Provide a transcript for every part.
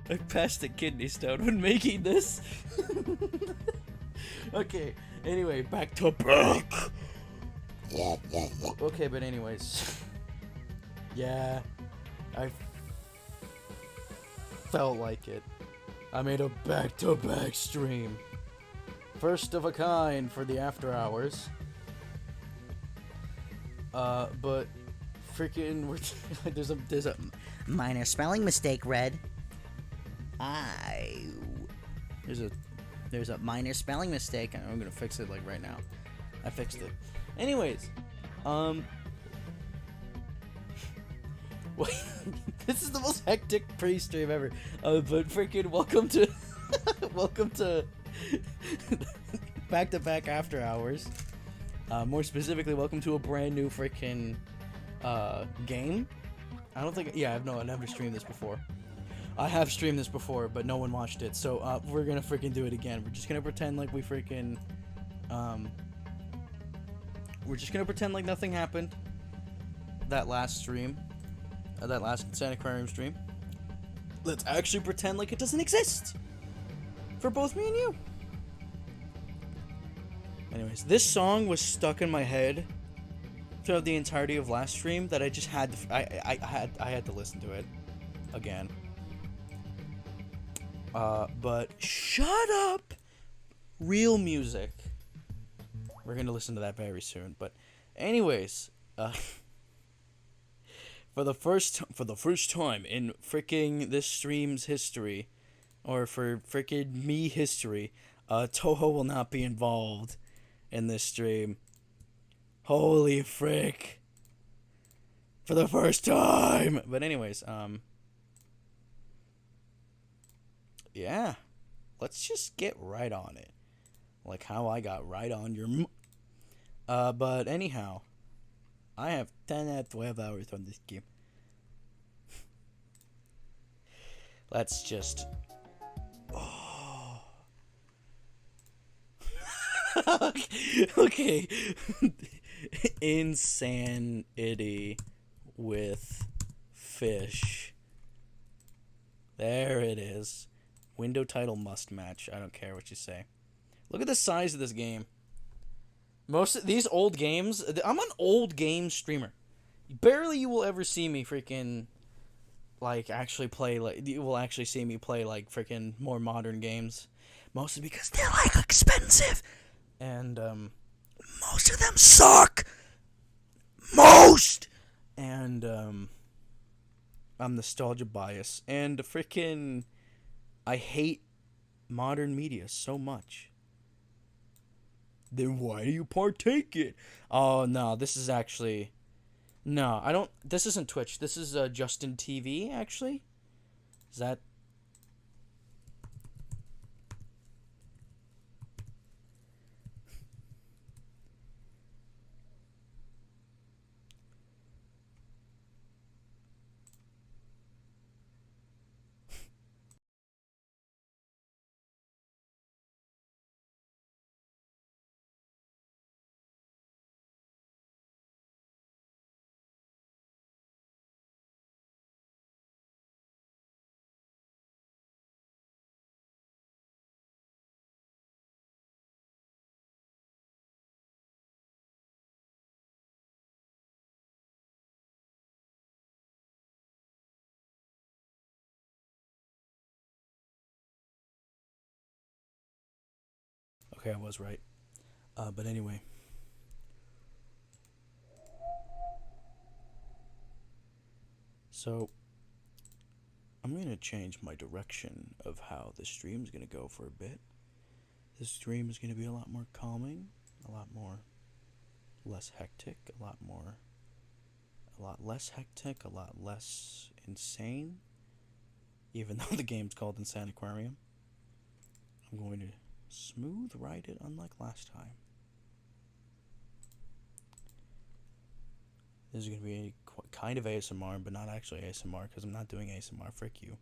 I passed a kidney stone when making this. Okay, anyway, back to back. Okay, but anyways. Yeah, I felt like it. I made a back-to-back stream. First of a kind for the after hours. But freaking there's a Minor spelling mistake, Red. there's a minor spelling mistake. I'm gonna fix it like right now. I fixed it. Anyways, this is the most hectic pre-stream ever. But freaking welcome to welcome to back-to-back after hours. More specifically, welcome to a brand new freaking game. I don't think, yeah, I never streamed this before. I have streamed this before, but no one watched it, so we're gonna freaking do it again. We're just gonna pretend like we freaking, we're just gonna pretend like nothing happened that last stream, that last Insaniquarium stream. Let's actually pretend like it doesn't exist for both me and you. Anyways, this song was stuck in my head throughout the entirety of last stream that I just had to, I had to listen to it again. But shut up. Real music. We're gonna listen to that very soon. But anyways, for the first time in freaking this stream's history, or for freaking me history, Toho will not be involved in this stream. Holy frick. For the first time. But anyways, yeah. Let's just get right on it. Like how I got right on your but anyhow, I have 10 out of 12 hours on this game. Let's just okay. Insanity with fish. There it is. Window title must match. I don't care what you say. Look at the size of this game. Most of these old games, I'm an old game streamer. Barely you will ever see me freaking like actually play, like you will actually see me play like freaking more modern games. Mostly because they're like expensive. And most of them suck. Most. And I'm nostalgia bias, and freaking I hate modern media so much. Then why do you partake it? Oh no, this is actually no. I don't. This isn't Twitch. This is Justin TV. Actually, is that? Okay, I was right. But anyway. So, I'm going to change my direction of how the stream is going to go for a bit. This stream is going to be a lot more calming, a lot less hectic, a lot less hectic, a lot less insane. Even though the game's called Insaniquarium, I'm going to smooth ride it unlike last time. This is going to be a kind of ASMR, but not actually ASMR, because I'm not doing ASMR. Frick you.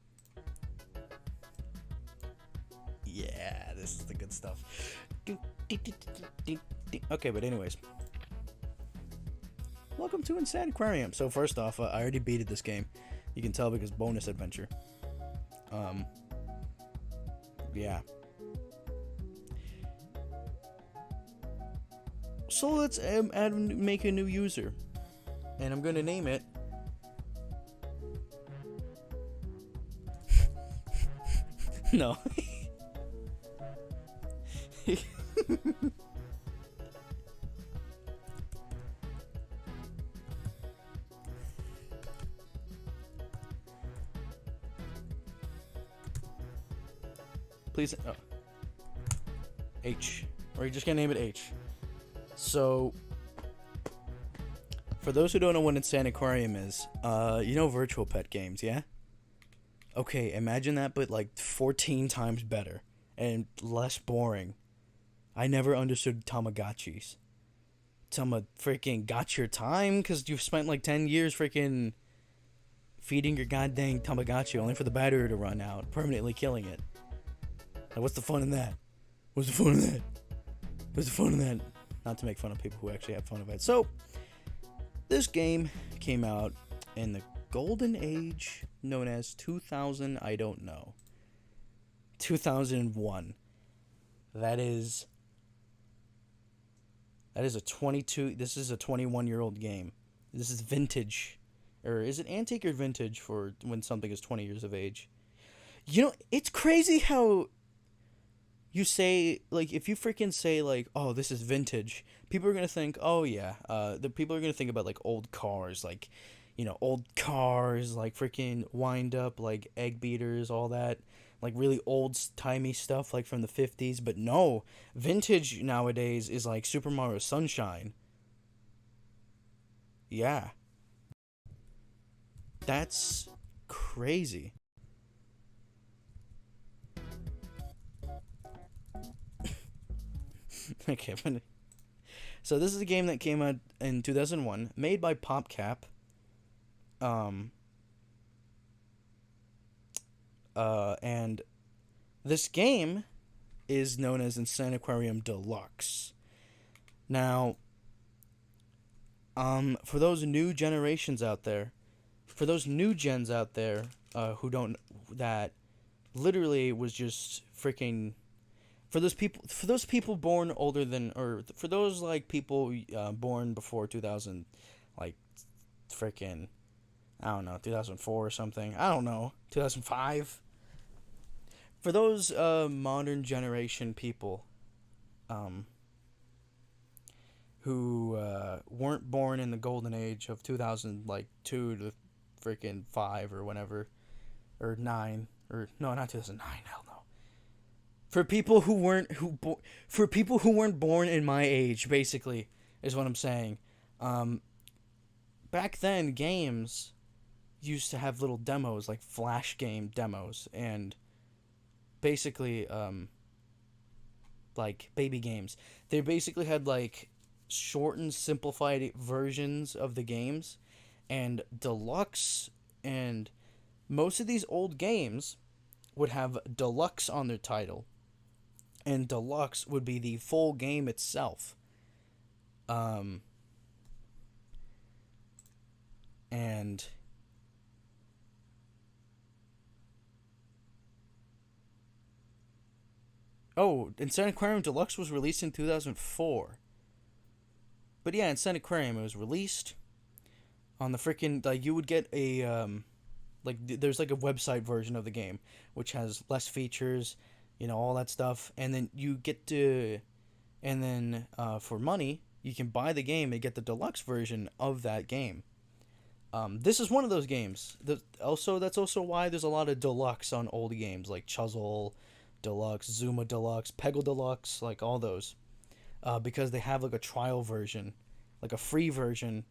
Yeah, this is the good stuff. Okay, but anyways. Welcome to Insaniquarium. So first off, I already beated this game. You can tell because bonus adventure. Yeah. So let's make a new user, and I'm gonna name it. No. Please. Oh. H. Or you're just gonna name it H. So, for those who don't know what Insaniquarium is, you know virtual pet games, yeah? Okay, imagine that, but like 14 times better and less boring. I never understood Tamagotchis. Freaking got your time because you've spent like 10 years freaking feeding your goddamn Tamagotchi only for the battery to run out, permanently killing it. Like, what's the fun in that? What's the fun in that? What's the fun in that? Not to make fun of people who actually have fun of it. So, this game came out in the golden age known as 2000, I don't know. 2001. That is a 22, this is a 21-year-old game. This is vintage. Or is it antique or vintage for when something is 20 years of age? You know, it's crazy how you say, like, if you freaking say, like, oh, this is vintage, people are going to think, oh, yeah, the people are going to think about, like, old cars, like, you know, old cars, like, freaking wind-up, like, egg beaters, all that, like, really old-timey stuff, like, from the 50s, but no, vintage nowadays is, like, Super Mario Sunshine. Yeah. That's crazy. Okay, so this is a game that came out in 2001, made by PopCap. And this game is known as Insaniquarium Deluxe. Now, for those new generations out there, for those new gens out there, who don't, that literally was just freaking, for those people born older than, or for those like people born before 2000, like freaking, I don't know, 2004 or something, I don't know, 2005. For those modern generation people who weren't born in the golden age of 2000, like 2 to freaking 5 or whatever, or 9, or no, not 2009, hell no. For people who weren't born in my age, basically, is what I'm saying. Back then, games used to have little demos, like flash game demos, and basically, like baby games. They basically had like shortened, simplified versions of the games, and Deluxe, and most of these old games would have Deluxe on their title, and Deluxe would be the full game itself. And oh, Insaniquarium Deluxe was released in 2004. But yeah, Insaniquarium, it was released on the freaking, like, you would get a like there's like a website version of the game which has less features, you know, all that stuff, and then you get to, and then for money you can buy the game and get the deluxe version of that game. This is one of those games. That's also why there's a lot of deluxe on old games like Chuzzle Deluxe, Zuma Deluxe, Peggle Deluxe, like all those, because they have like a trial version, like a free version,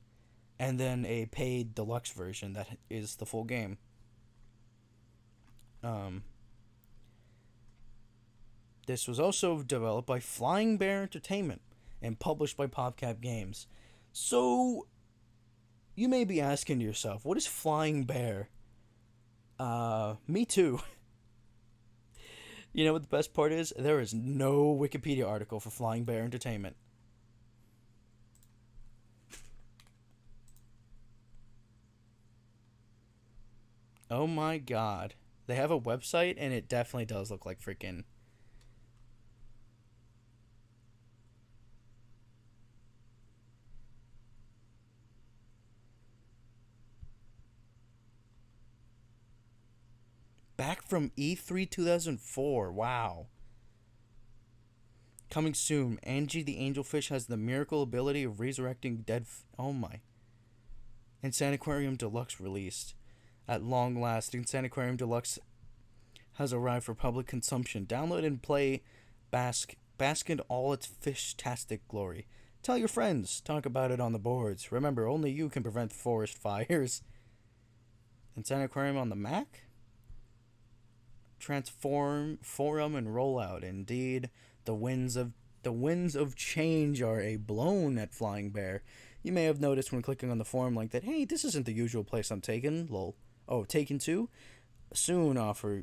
and then a paid deluxe version that is the full game. This was also developed by Flying Bear Entertainment and published by PopCap Games. So, you may be asking yourself, what is Flying Bear? Me too. You know what the best part is? There is no Wikipedia article for Flying Bear Entertainment. Oh my god. They have a website, and it definitely does look like freaking... Back from E3 2004. Wow. Coming soon, Angie the Angelfish has the miracle ability of resurrecting dead... oh my. Insaniquarium Deluxe released. At long last, Insaniquarium Deluxe has arrived for public consumption. Download and play, bask in all its fish-tastic glory. Tell your friends, talk about it on the boards. Remember, only you can prevent forest fires. Insaniquarium on the Mac? Transform, forum, and rollout. Indeed, the winds of change are a blown at Flying Bear. You may have noticed when clicking on the forum link that, hey, this isn't the usual place I'm taken. Lol. Oh, taken to? Soon after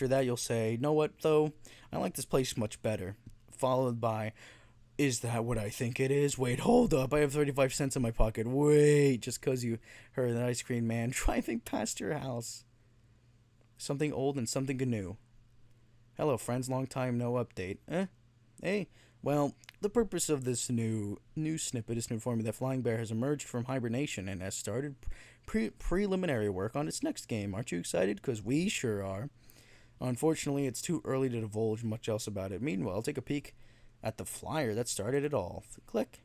that, you'll say, know what, though? I like this place much better. Followed by, is that what I think it is? Wait, hold up. I have 35 cents in my pocket. Wait, just because you heard an ice cream man driving past your house. Something old and something new. Hello, friends. Long time no update. Hey. Well, the purpose of this new snippet is to inform you that Flying Bear has emerged from hibernation and has started preliminary work on its next game. Aren't you excited? Because we sure are. Unfortunately, it's too early to divulge much else about it. Meanwhile, take a peek at the flyer that started it all. Click.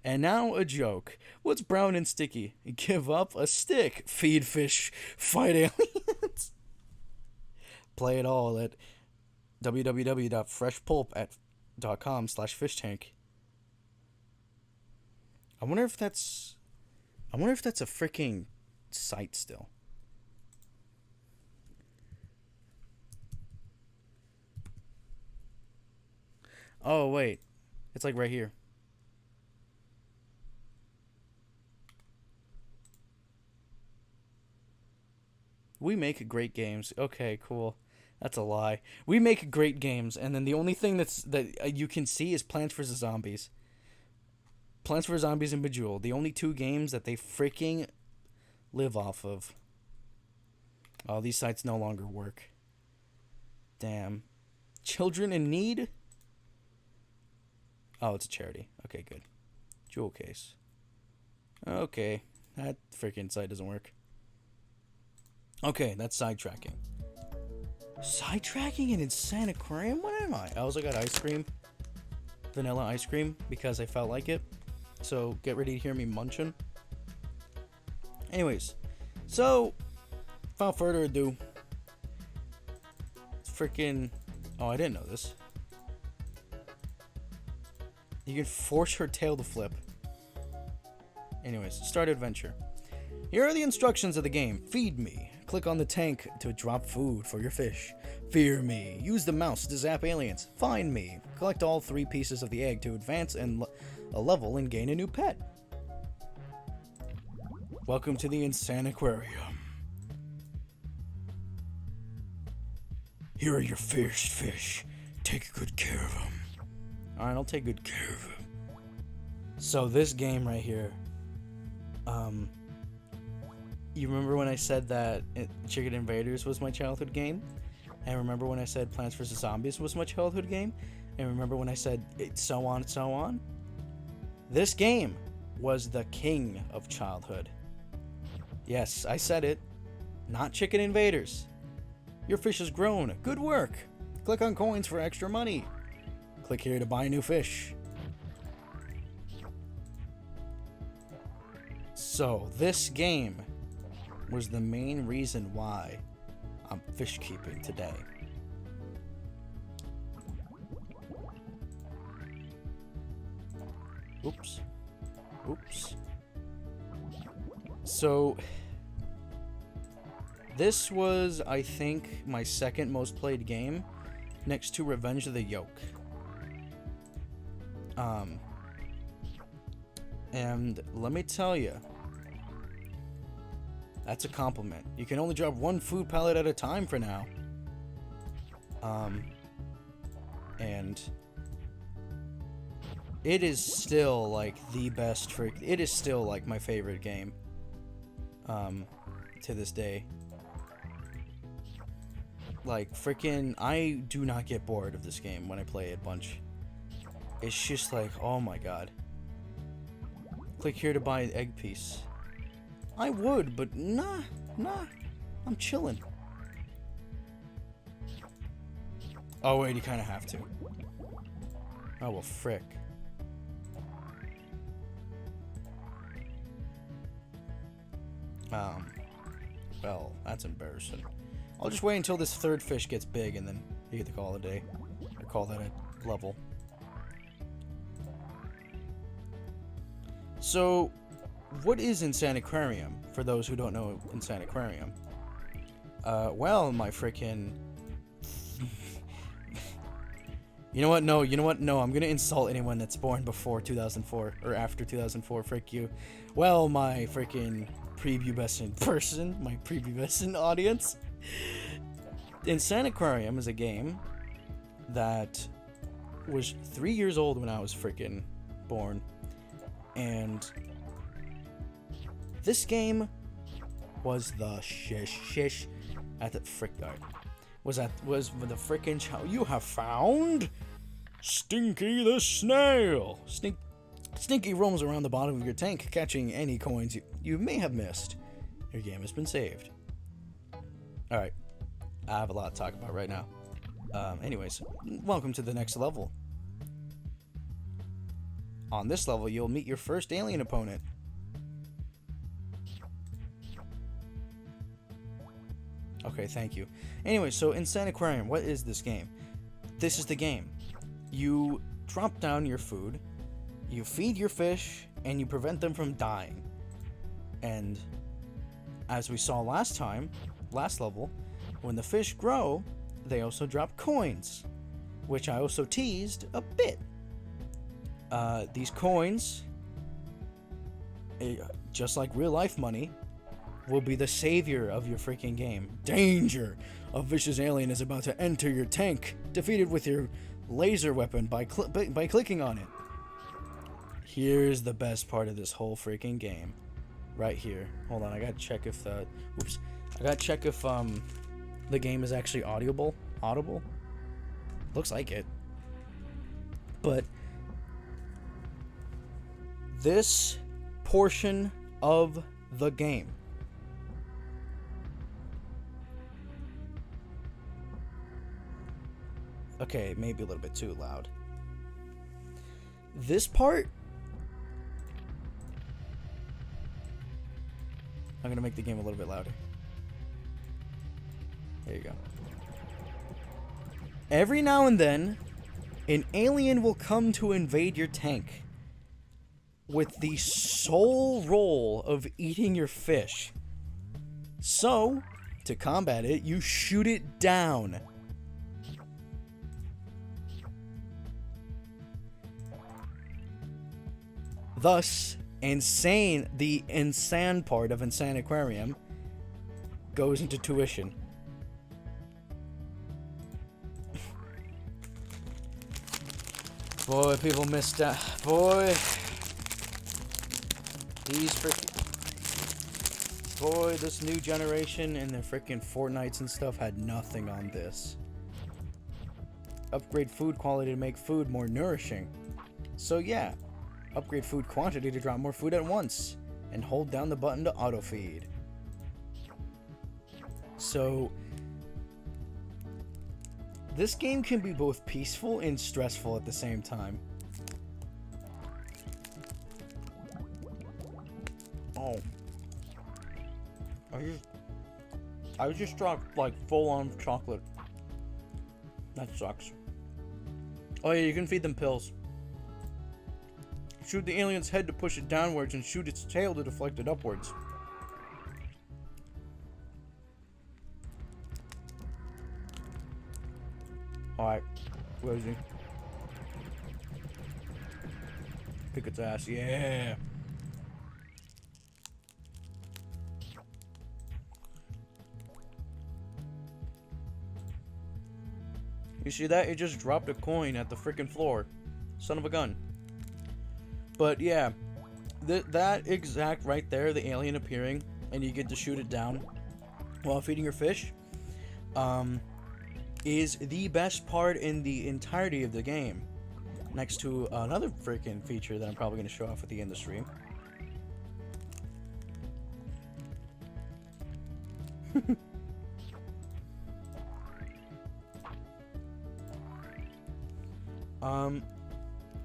And now a joke. What's brown and sticky? Give up a stick. Feed fish. Fight aliens. Play it all at www.freshpulp.com/fishtank. I wonder if that's a freaking site still. Oh wait. It's like right here. We make great games. Okay, cool. That's a lie. We make great games, and then the only thing that you can see is Plants vs. Zombies. Plants vs. Zombies and Bejeweled. The only two games that they freaking live off of. Oh, these sites no longer work. Damn. Children in Need? Oh, it's a charity. Okay, good. Jewel case. Okay. That freaking site doesn't work. Okay, that's sidetracking. Sidetracking in Insaniquarium? What am I? I also got ice cream. Vanilla ice cream because I felt like it. So get ready to hear me munching. Anyways, so without further ado, it's freaking... oh, I didn't know this. You can force her tail to flip. Anyways, start adventure. Here are the instructions of the game. Feed me. Click on the tank to drop food for your fish. Fear me. Use the mouse to zap aliens. Find me. Collect all 3 pieces of the egg to advance a level and gain a new pet. Welcome to the Insaniquarium. Here are your first fish. Take good care of them. Alright, I'll take good care of them. So this game right here, you remember when I said that Chicken Invaders was my childhood game? And remember when I said Plants vs. Zombies was my childhood game? And remember when I said so on and so on? This game was the king of childhood. Yes, I said it. Not Chicken Invaders. Your fish has grown. Good work. Click on coins for extra money. Click here to buy a new fish. So, this game was the main reason why I'm fish keeping today. Oops. Oops. So, this was, I think, my second most played game, next to Revenge of the Yoke. And let me tell you, that's a compliment. You can only drop 1 food pellet at a time for now. And it is still like the best it is still like my favorite game. to this day. Like, freaking, I do not get bored of this game when I play it a bunch. It's just like, oh my god. Click here to buy an egg piece. I would, but nah, I'm chilling. Oh wait, you kind of have to. Oh well, frick. Well, that's embarrassing. I'll just wait until this third fish gets big, and then you get to call it a day. Or call that a level. So, what is Insaniquarium, for those who don't know Insaniquarium? Well, my freaking... You know what? No, I'm gonna insult anyone that's born before 2004, or after 2004, frick you. Well, my freaking prepubescent person, my prepubescent audience. Insaniquarium is a game that was 3 years old when I was freaking born. And this was the shish at the frick guard. Was the frickin' you have found Stinky the snail. Stinky roams around the bottom of your tank, catching any coins you may have missed. Your game has been saved. Alright, I have a lot to talk about right now. Anyways, welcome to the next level. On this level, you'll meet your first alien opponent. Okay, thank you. Anyway, so Insaniquarium, what is this game? This is the game. You drop down your food, you feed your fish, and you prevent them from dying. And as we saw last level, when the fish grow, they also drop coins, which I also teased a bit. These coins, just like real life money, will be the savior of your freaking game. Danger! A vicious alien is about to enter your tank. Defeated with your laser weapon by clicking on it. Here's the best part of this whole freaking game. Right here. Hold on, I gotta check if the... Oops. I gotta check if the game is actually audible. Looks like it. But this portion of the game okay, maybe a little bit too loud. This part, I'm gonna make the game a little bit louder. There you go. Every now and then, an alien will come to invade your tank with the sole role of eating your fish. So, to combat it, you shoot it down. Thus, the insane part of Insaniquarium goes into tuition. Boy, people missed out. Boy, this new generation and their freaking Fortnites and stuff had nothing on this. Upgrade food quality to make food more nourishing. So yeah. Upgrade food quantity to drop more food at once, and hold down the button to auto feed. So, this game can be both peaceful and stressful at the same time. Oh. I just dropped like full on chocolate. That sucks. Oh yeah, you can feed them pills. Shoot the alien's head to push it downwards and shoot its tail to deflect it upwards. Alright, where is he? Kick its ass, yeah! You see that? It just dropped a coin at the freaking floor. Son of a gun. But yeah, that exact right there, the alien appearing, and you get to shoot it down while feeding your fish, is the best part in the entirety of the game. Next to another freaking feature that I'm probably going to show off at the end of the stream.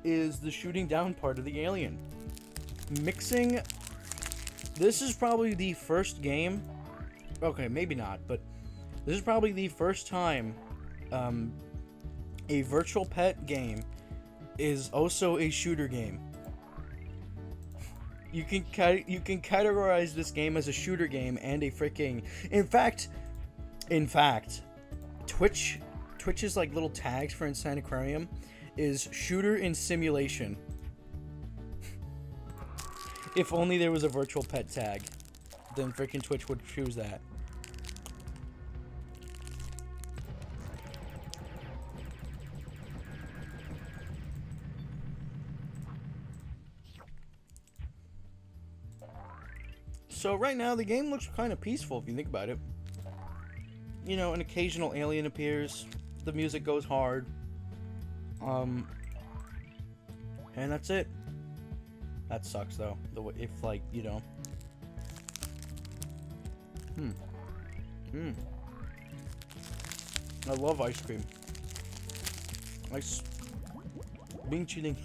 Is the shooting down part of the alien. Mixing. This is probably the first game. Okay, maybe not, but this is probably the first time a virtual pet game is also a shooter game. You can categorize this game as a shooter game and a freaking. In fact, Twitch's like little tags for Insaniquarium is shooter in simulation. If only there was a virtual pet tag, then freaking Twitch would choose that. So right now the game looks kind of peaceful if you think about it. You know, an occasional alien appears, the music goes hard, and that's it. That sucks though. If like, you know. I love ice cream. Being cheating.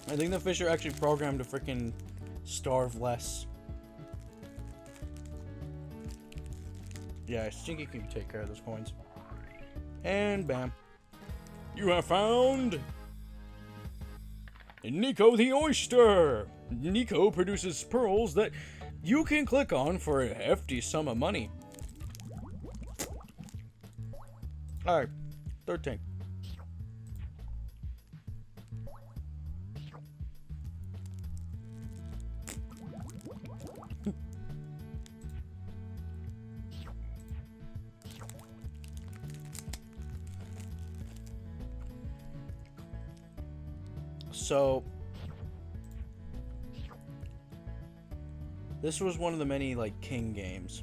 I think the fish are actually programmed to freaking starve less. Yeah, Stinky can take care of those coins. And bam. You have found Nico the Oyster. Nico produces pearls that you can click on for a hefty sum of money. Alright, third tank. So, this was one of the many, like, King games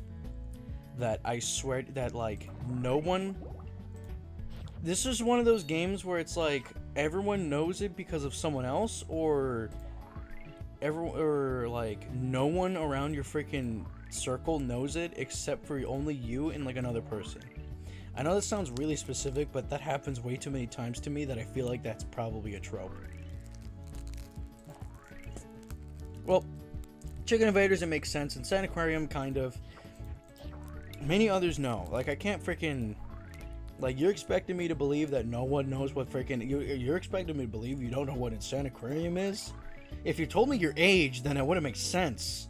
that I swear that, like, no one... This is one of those games where it's like, everyone knows it because of someone else, or like, no one around your freaking circle knows it except for only you and, like, another person. I know that sounds really specific, but that happens way too many times to me that I feel like that's probably a trope. Well, Chicken Invaders, it makes sense. Insaniquarium, kind of. Many others know. Like, I can't freaking... Like, you're expecting me to believe that no one knows what freaking... You're expecting me to believe you don't know what Insaniquarium is? If you told me your age, then it wouldn't make sense.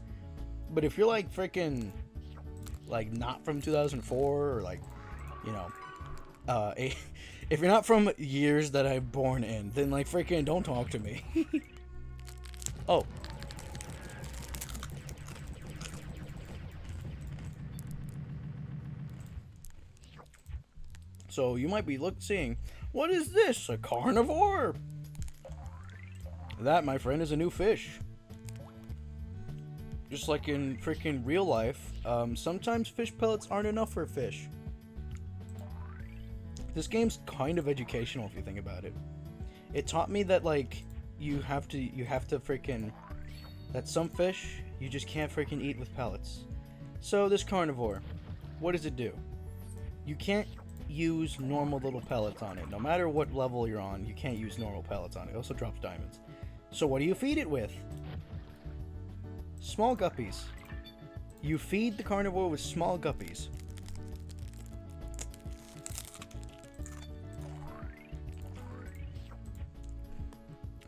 But if you're, like, freaking... Like, not from 2004, or, like, you know... if you're not from years that I'm born in, then, like, freaking don't talk to me. Oh. So you might be seeing, what is this? A carnivore? That, my friend, is a new fish. Just like in freaking real life, sometimes fish pellets aren't enough for a fish. This game's kind of educational if you think about it. It taught me that, like, you have to freaking, that some fish you just can't freaking eat with pellets. So this carnivore, what does it do? You can't use normal little pellets on it. No matter what level you're on, you can't use normal pellets on it. It also drops diamonds. So what do you feed it with? Small guppies. You feed the carnivore with small guppies.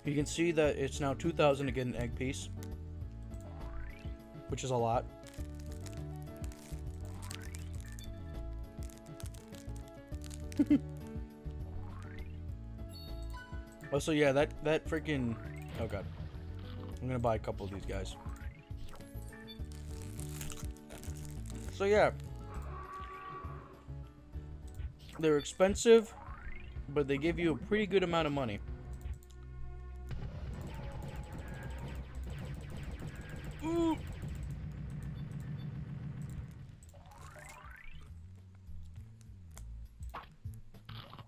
You can see that it's now 2,000 to get an egg piece, which is a lot. Also, yeah, that freaking... Oh god. I'm gonna buy a couple of these guys. So yeah. They're expensive, but they give you a pretty good amount of money. Ooh.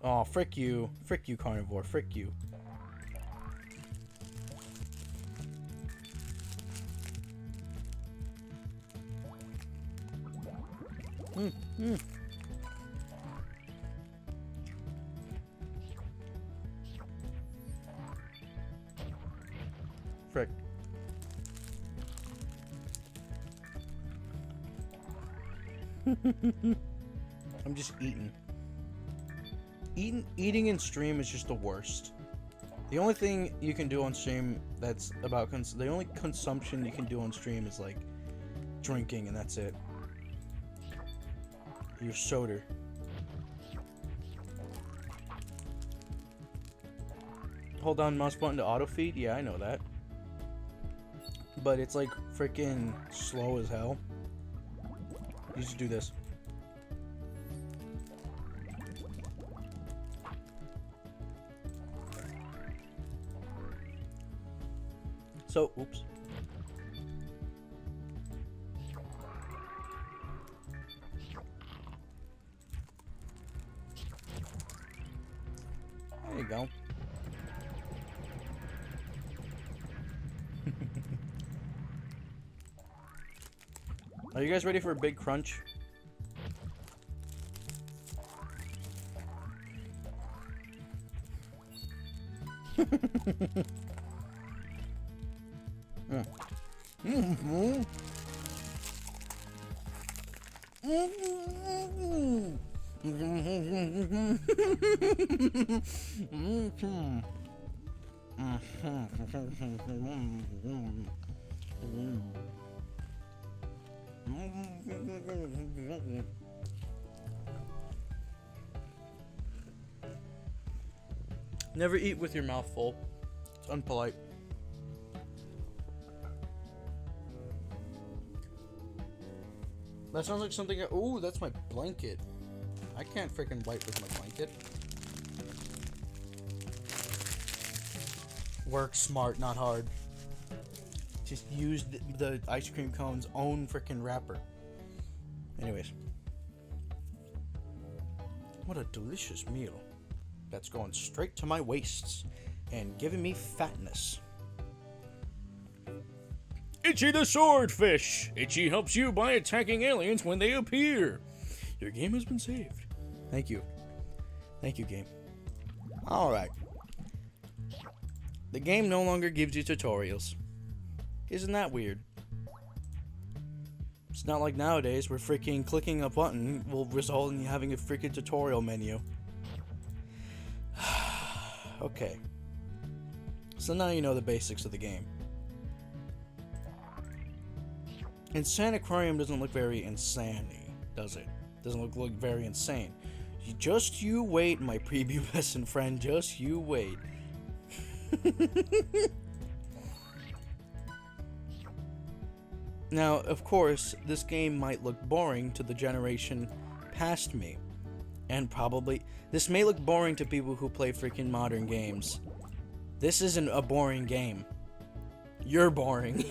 Oh, frick you. Frick you, carnivore. Frick you. Frick. I'm just eating. Eating in stream is just the worst. The only thing you can do on stream that's about the only consumption you can do on stream is like drinking, and that's it. Your soda. Hold down mouse button to auto feed. Yeah, I know that. But it's like freaking slow as hell. You just do this. So, oops. There you go. Are you guys ready for a big crunch? Never eat with your mouth full. It's unpolite. That sounds like something. Ooh, that's my blanket. I can't freaking wipe with my blanket. Work smart, not hard. Just use the ice cream cone's own freaking wrapper. Anyways. What a delicious meal. That's going straight to my wastes and giving me fatness. Itchy the swordfish. Itchy helps you by attacking aliens when they appear. Your game has been saved. Thank you. Thank you, game. Alright. The game no longer gives you tutorials. Isn't that weird? It's not like nowadays where freaking clicking a button will result in you having a freaking tutorial menu. Okay. So now you know the basics of the game. Insaniquarium doesn't look very insane-y, does it? Doesn't look very insane. Just you wait, my prepubescent friend. Just you wait. Now, of course, this game might look boring to the generation past me. And probably... This may look boring to people who play freaking modern games. This isn't a boring game. You're boring.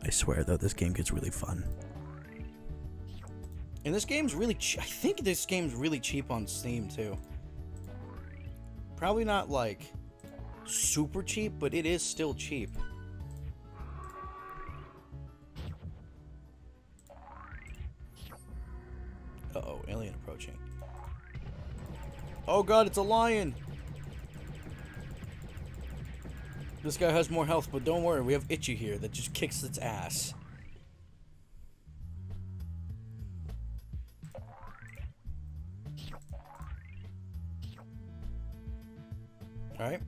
I swear, though, this game gets really fun. And this game's really I think this game's really cheap on Steam, too. Probably not, like, super cheap, but it is still cheap. Uh-oh, alien approaching. Oh god, it's a lion! This guy has more health, but don't worry, we have Itchy here that just kicks its ass. Alright,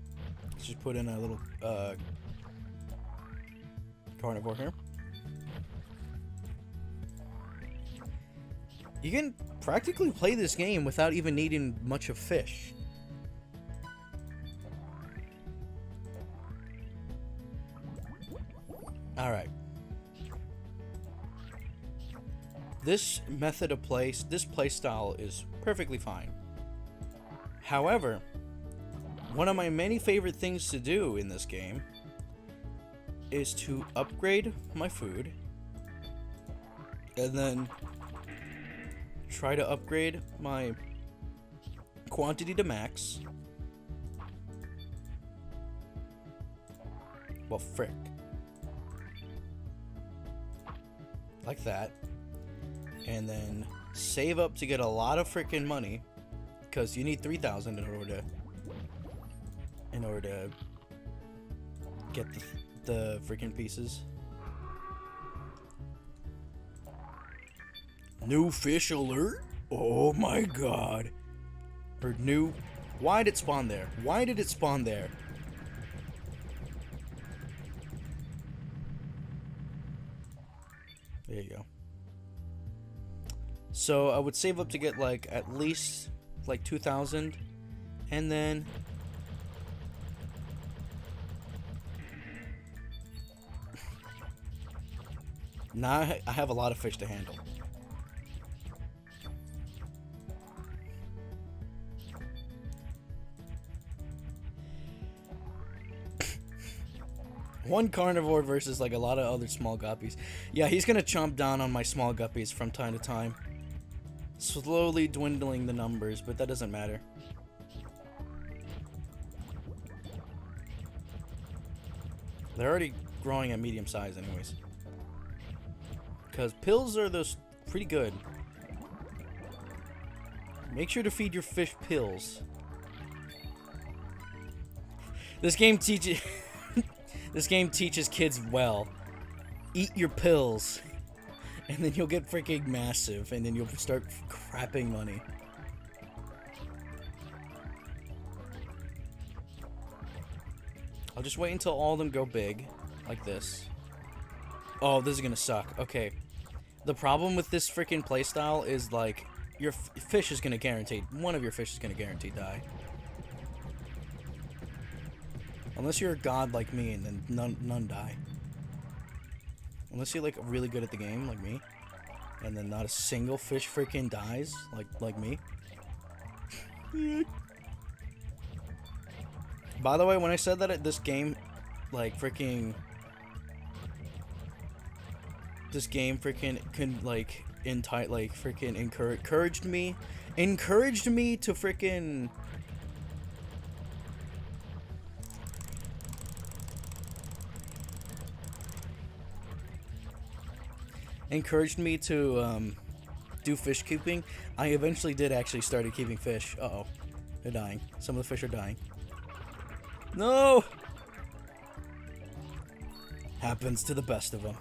let's just put in a little carnivore here. You can practically play this game without even needing much of fish. Alright. This method of play, this play style is perfectly fine. However, one of my many favorite things to do in this game is to upgrade my food and then try to upgrade my quantity to max. Well, frick. Like that. And then save up to get a lot of freaking money, because you need 3,000 in order to get the freaking pieces. New fish alert? Oh my god. Or new... Why did it spawn there? Why did it spawn there? There you go. So I would save up to get like at least like 2,000, and then now I have a lot of fish to handle. One carnivore versus like a lot of other small guppies. Yeah, he's gonna chomp down on my small guppies from time to time. Slowly dwindling the numbers, but that doesn't matter. They're already growing at medium size anyways. Because pills are those pretty good. Make sure to feed your fish pills. This game teaches... This game teaches kids well. Eat your pills. And then you'll get freaking massive. And then you'll start crapping money. I'll just wait until all of them go big. Like this. Oh, this is gonna suck. Okay. The problem with this freaking playstyle is like... Your fish is gonna guarantee... One of your fish is gonna guarantee die. Unless you're a god like me, and then none die. Unless you're like really good at the game, like me, and then not a single fish freaking dies, like me. By the way, when I said that this game, like freaking, can like freaking encouraged me to freaking. Encouraged me to do fish keeping. I eventually did actually started keeping fish. Uh-oh. They're dying. Some of the fish are dying. No! Happens to the best of them.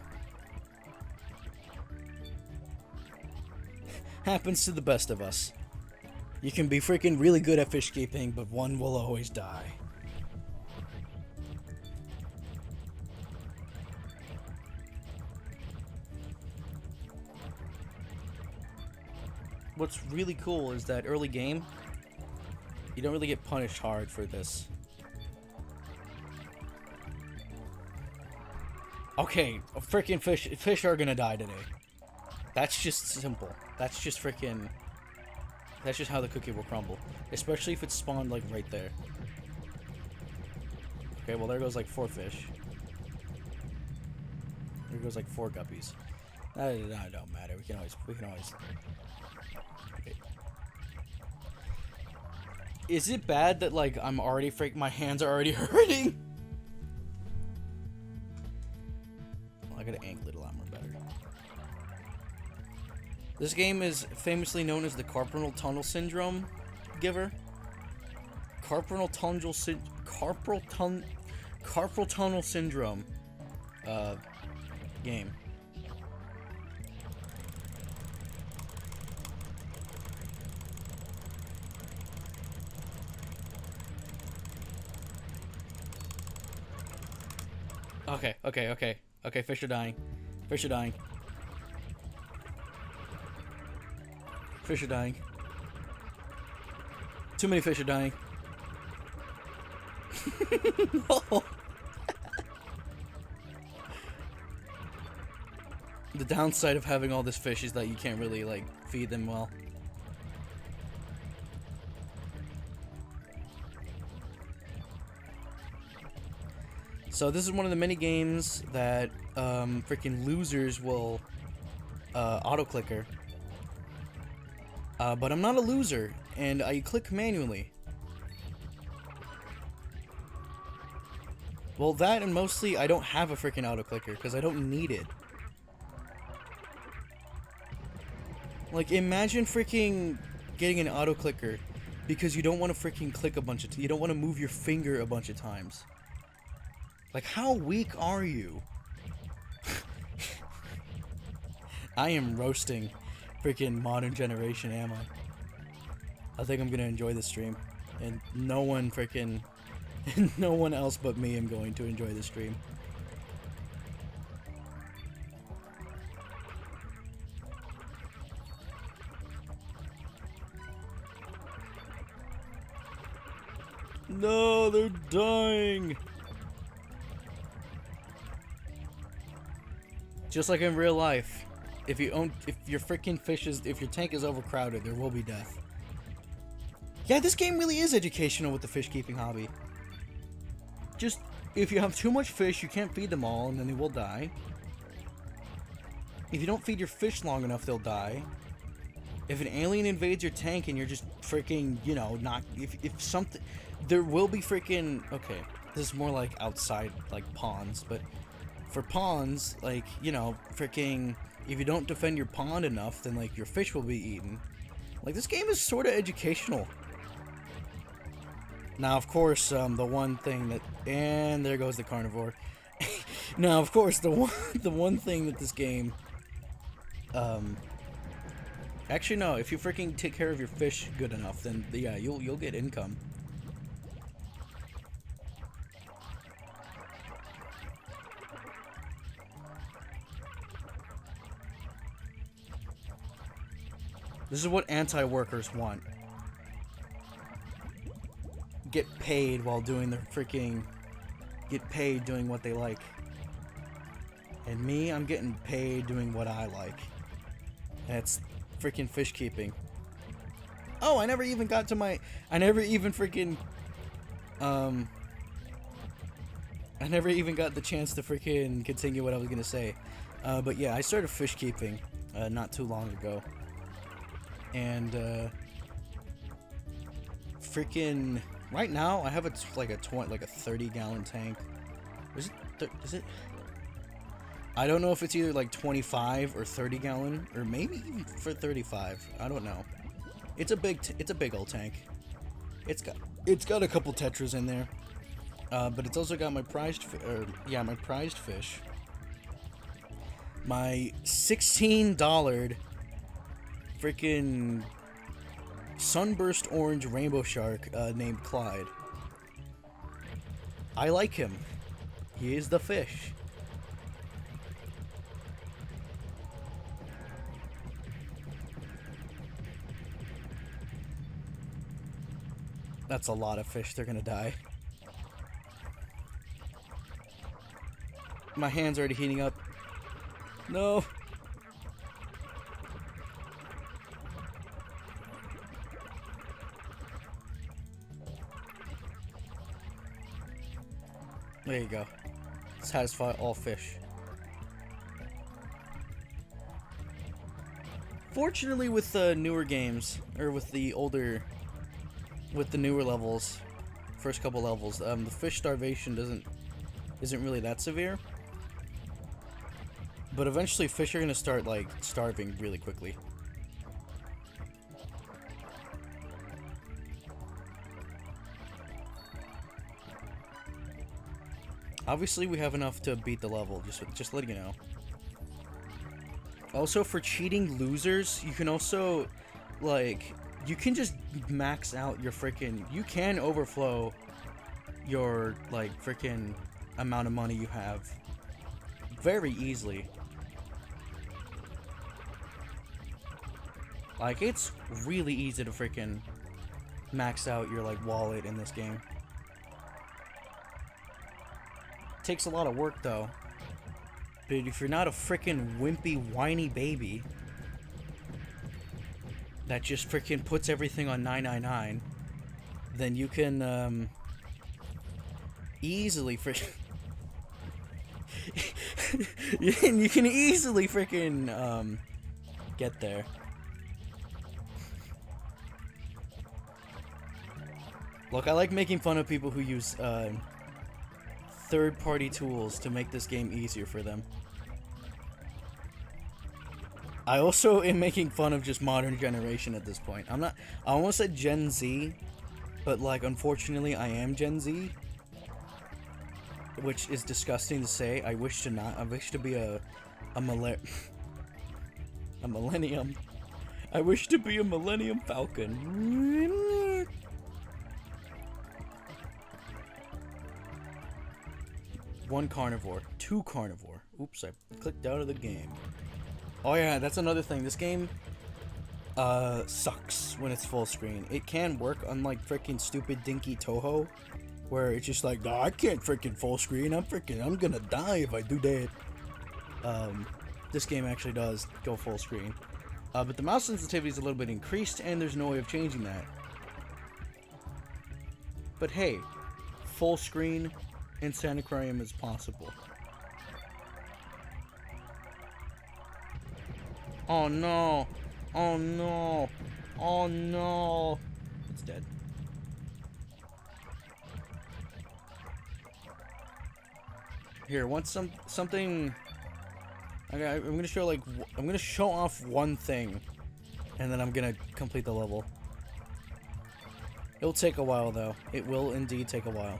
Happens to the best of us. You can be freaking really good at fish keeping, but one will always die. What's really cool is that early game, you don't really get punished hard for this. Okay, freaking fish are gonna die today. That's just simple. That's just freaking... That's just how the cookie will crumble. Especially if it's spawned, like, right there. Okay, well, there goes, like, 4 fish. There goes, like, 4 guppies. That don't matter. We can always... Okay. Is it bad that, like, I'm already my hands are already hurting? Well, I gotta ankle it a lot more better. This game is famously known as the carpal tunnel syndrome giver. Carpal tunnel syndrome game. Okay, fish are dying. Fish are dying. Fish are dying. Too many fish are dying. No. The downside of having all this fish is that you can't really, like, feed them well. So this is one of the many games that freaking losers will auto-clicker. But I'm not a loser, and I click manually. Well, that and mostly I don't have a freaking auto-clicker because I don't need it. Like, imagine freaking getting an auto-clicker because you don't want to freaking click a bunch of you don't want to move your finger a bunch of times. Like, how weak are you? I am roasting freaking modern generation, am I? I think I'm gonna enjoy this stream. And no one freaking... no one else but me am going to enjoy the stream. No, they're dying! Just like in real life, if your tank is overcrowded, there will be death. Yeah, this game really is educational with the fish keeping hobby. Just, if you have too much fish, you can't feed them all, and then they will die. If you don't feed your fish long enough, they'll die. If an alien invades your tank and you're just freaking, you know, not... If something... There will be freaking... Okay, this is more like outside, like ponds, but... For ponds, like, you know, freaking... If you don't defend your pond enough, then, like, your fish will be eaten. Like, this game is sort of educational. Now, of course, the one thing that... And there goes the carnivore. Now, of course, the one thing that this game... Actually, no, if you freaking take care of your fish good enough, then, yeah, you'll get income. This is what anti-workers want. Get paid while doing their freaking... Get paid doing what they like. And me, I'm getting paid doing what I like. And it's freaking fish keeping. Oh, I never even got to my... I never even freaking... I never even got the chance to freaking continue what I was gonna say. But yeah, I started fish keeping not too long ago. And freaking right now I have like a 30-gallon tank. Is it I don't know if it's either like 25 or 30 gallon or maybe even for 35. I don't know. It's a big old tank. It's got a couple tetras in there. But it's also got my prized fish. My $16 freaking sunburst orange rainbow shark named Clyde. I like him. He is the fish. That's a lot of fish. They're gonna die. My hand's already heating up. No. There you go. Satisfy all fish. Fortunately, with the newer games, or with the newer levels, first couple levels, the fish starvation isn't really that severe. But eventually, fish are gonna start like starving really quickly. Obviously, we have enough to beat the level, just letting you know. Also, for cheating losers, you can also, like, you can just max out your freaking... You can overflow your, like, freaking amount of money you have very easily. Like, it's really easy to freaking max out your, like, wallet in this game. Takes a lot of work though. But if you're not a freaking wimpy, whiny baby that just freaking puts everything on 999, then you can easily freaking you can easily freaking get there. Look, I like making fun of people who use third-party tools to make this game easier for them. I also am making fun of just modern generation at this point. I almost said Gen Z, but like unfortunately I am Gen Z, which is disgusting to say. I wish to not. I wish to be a millennium. I wish to be a Millennium Falcon. One carnivore, two carnivore. Oops, I clicked out of the game. Oh yeah, that's another thing. This game sucks when it's full screen. It can work, unlike freaking stupid dinky Toho, where it's just like, nah, I can't freaking full screen. I'm gonna die if I do that. This game actually does go full screen. But the mouse sensitivity is a little bit increased, and there's no way of changing that. But hey, full screen Insaniquarium is possible. Oh no! Oh no! Oh no! It's dead. Here, once something. Okay, I'm gonna show off one thing, and then I'm gonna complete the level. It'll take a while, though. It will indeed take a while.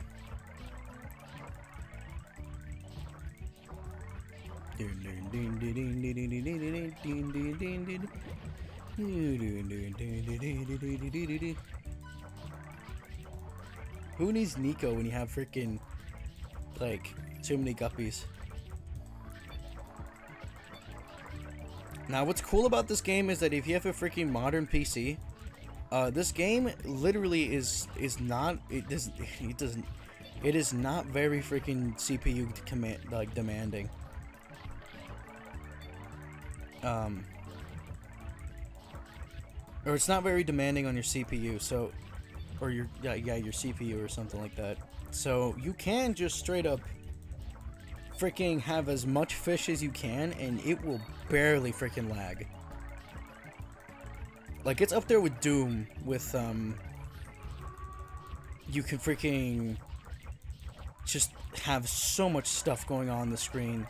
Who needs Nico when you have freaking like too many guppies? Now, what's cool about this game is that if you have a freaking modern PC, this game literally is not it is not very freaking CPU demanding. Or it's not very demanding on your CPU, so, or your CPU or something like that. So you can just straight up freaking have as much fish as you can, and it will barely freaking lag. Like, it's up there with Doom with you can freaking just have so much stuff going on the screen,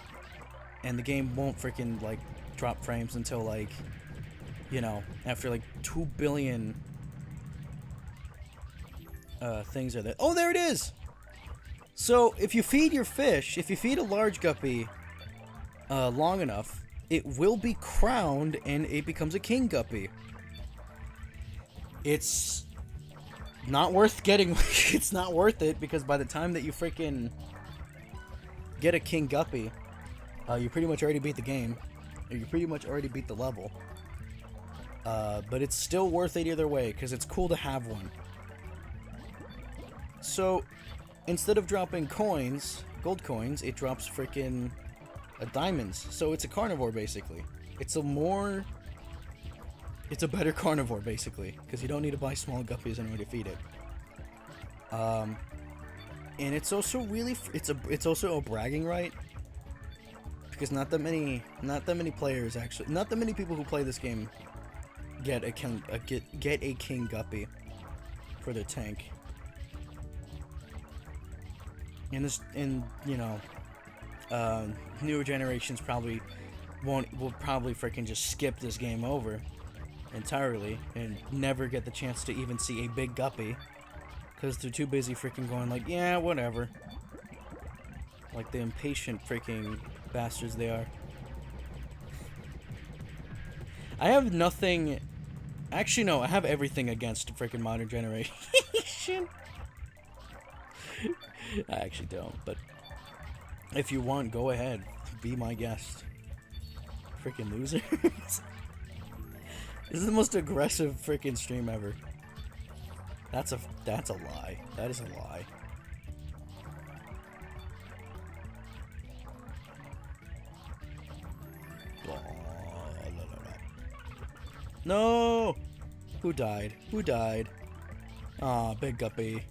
and the game won't freaking like drop frames until like, you know, after like 2 billion things are there. Oh, there it is! So, if you feed your fish, if you feed a large guppy long enough, it will be crowned and it becomes a king guppy. It's not worth getting. It's not worth it, because by the time that you freaking get a king guppy, you pretty much already beat the game. Or you pretty much already beat the level. But it's still worth it either way, because it's cool to have one. So, instead of dropping coins, gold coins, it drops freaking diamonds. So it's a carnivore, basically. It's a better carnivore, basically, because you don't need to buy small guppies in order to feed it. And it's also really, it's also a bragging right, because not that many players actually, not that many people who play this game get a king guppy for their tank. And you know, newer generations will probably freaking just skip this game over entirely and never get the chance to even see a big guppy, because they're too busy freaking going like, yeah, whatever, like the impatient freaking bastards they are. I have nothing, actually no, I have everything against freaking modern generation. I actually don't, but if you want, go ahead, be my guest. Freaking losers. This is the most aggressive freaking stream ever. That's a lie. That is a lie. No! Who died? Who died? Aw, big guppy.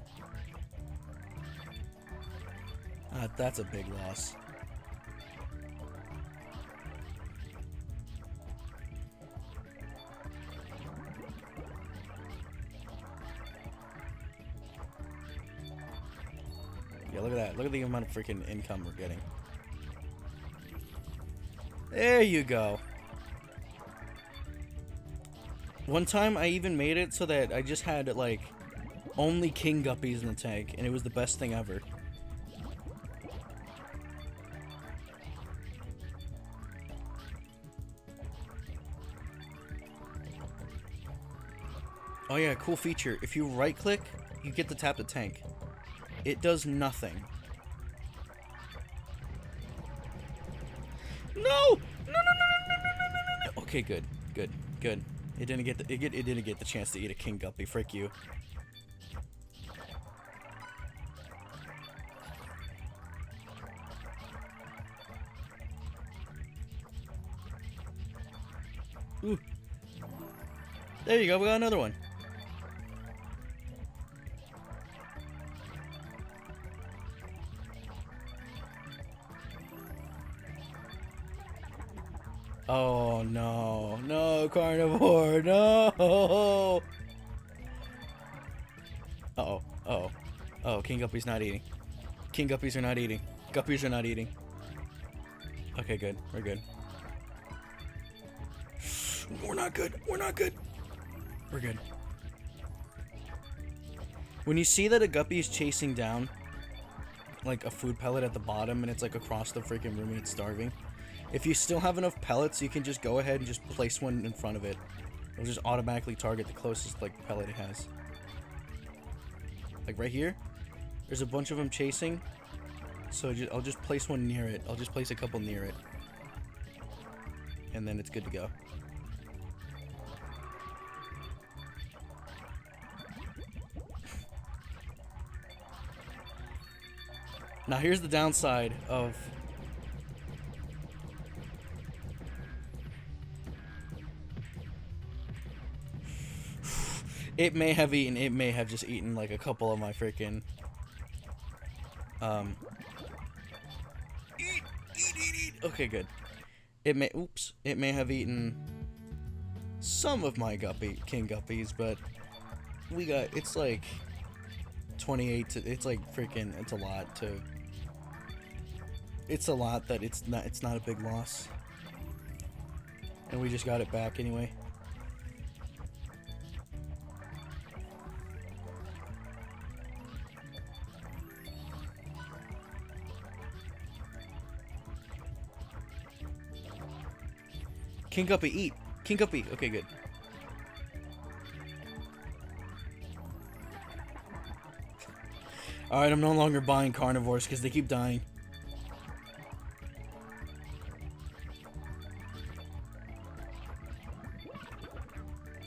That's a big loss. Yeah, look at that. Look at the amount of freaking income we're getting. There you go. One time I even made it so that I just had, like, only king guppies in the tank, and it was the best thing ever. Oh yeah, cool feature. If you right-click, you get to tap the tank. It does nothing. No! No! Okay, good, good, good. It didn't get the it didn't get the chance to eat a king guppy. Frick you. Ooh. There you go. We got another one. Oh no, no, carnivore, no! Uh-oh, uh-oh. Oh, king guppy's not eating. King guppies are not eating. Guppies are not eating. Okay, good. We're good. We're not good. We're not good. We're good. When you see that a guppy is chasing down, like, a food pellet at the bottom, and it's, like, across the freaking room and it's starving, if you still have enough pellets, you can just go ahead and just place one in front of it. It'll just automatically target the closest, like, pellet it has. Like, right here, there's a bunch of them chasing, so I'll just place one near it. I'll just place a couple near it. And then it's good to go. Now, here's the downside of... It may have just eaten, like, a couple of my freaking... Eat! Okay, good. It may have eaten some of my king guppies, but it's like 28 to, it's like freaking, it's a lot that it's not a big loss. And we just got it back anyway. King Guppy, eat! King Guppy! Okay, good. Alright, I'm no longer buying carnivores because they keep dying.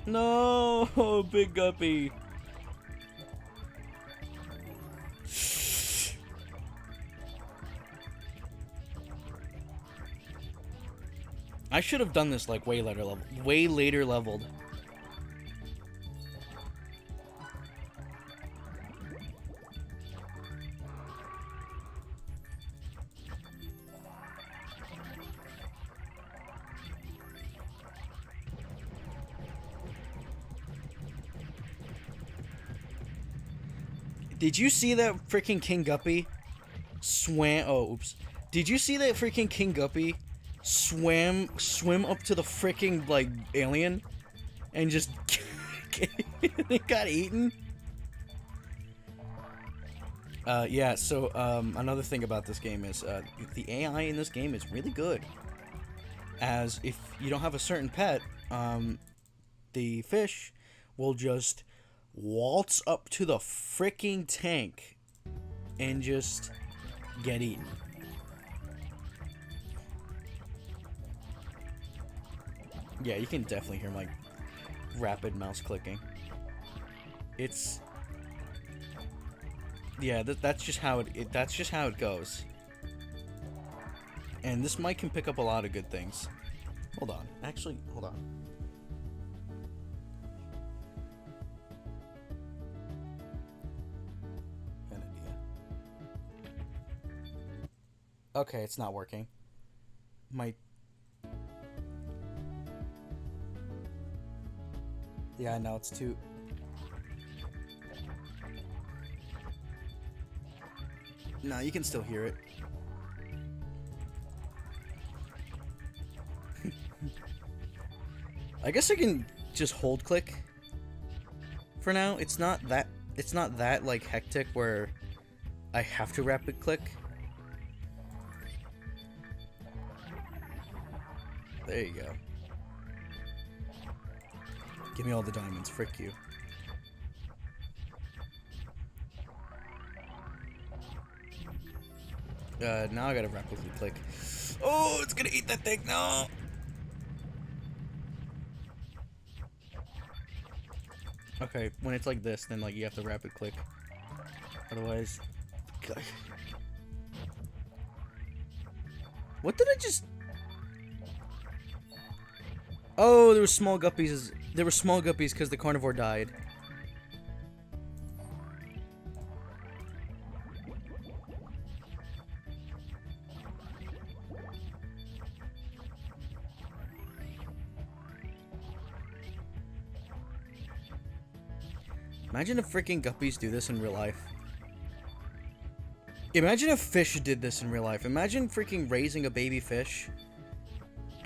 No! Big Guppy! I should have done this like way later leveled. Did you see that freaking King Guppy swam? Oh, oops. Did you see that freaking King Guppy swim up to the freaking, like, alien and just it got eaten? Yeah, so another thing about this game is the AI in this game is really good. As if you don't have a certain pet, the fish will just waltz up to the freaking tank and just get eaten. Yeah, you can definitely hear my rapid mouse clicking. It's... yeah, that's just how it goes. And this mic can pick up a lot of good things. Hold on. Actually, hold on. Okay, it's not working. My... Yeah, I know, it's too... No, you can still hear it. I guess I can just hold click for now. It's not that like hectic where I have to rapid click. There you go. Give me all the diamonds, frick you. Now I gotta rapidly click. Oh, it's gonna eat that thing, no! Okay, when it's like this, then like you have to rapid click. Otherwise... What did I just... Oh, there were small guppies. There were small guppies because the carnivore died. Imagine if freaking guppies do this in real life. Imagine if fish did this in real life. Imagine freaking raising a baby fish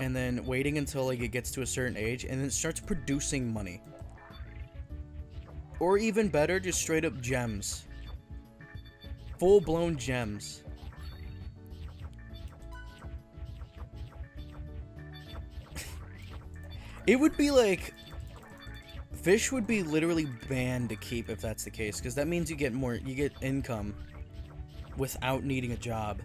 and then waiting until like it gets to a certain age and then it starts producing money. Or even better, just straight up gems. Full-blown gems. It would be like... Fish would be literally banned to keep if that's the case, because that means you get income without needing a job.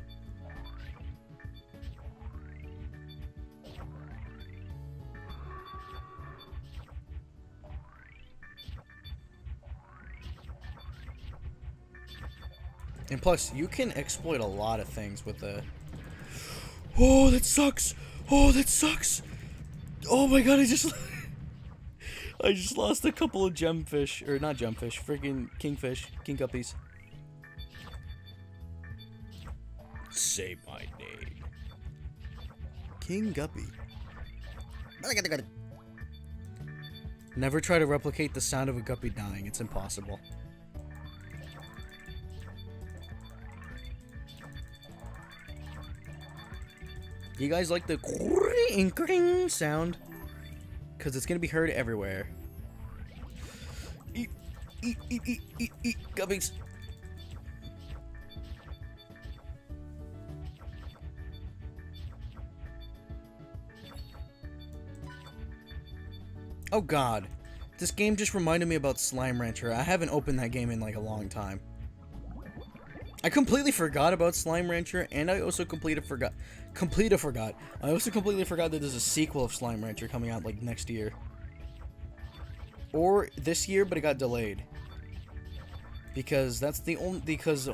And plus, you can exploit a lot of things with the... Oh, that sucks! Oh, that sucks! Oh my god, I just lost a couple of gemfish. Or not gemfish, freaking kingfish. King guppies. Say my name. King Guppy. Never try to replicate the sound of a guppy dying. It's impossible. You guys like the cring sound? Because it's going to be heard everywhere. Eat, eat, eat, eat, eat, eat, guppies. Oh god. This game just reminded me about Slime Rancher. I haven't opened that game in like a long time. I completely forgot about Slime Rancher, and I also completely forgot. I also completely forgot that there's a sequel of Slime Rancher coming out like next year, or this year, but it got delayed because that's the only because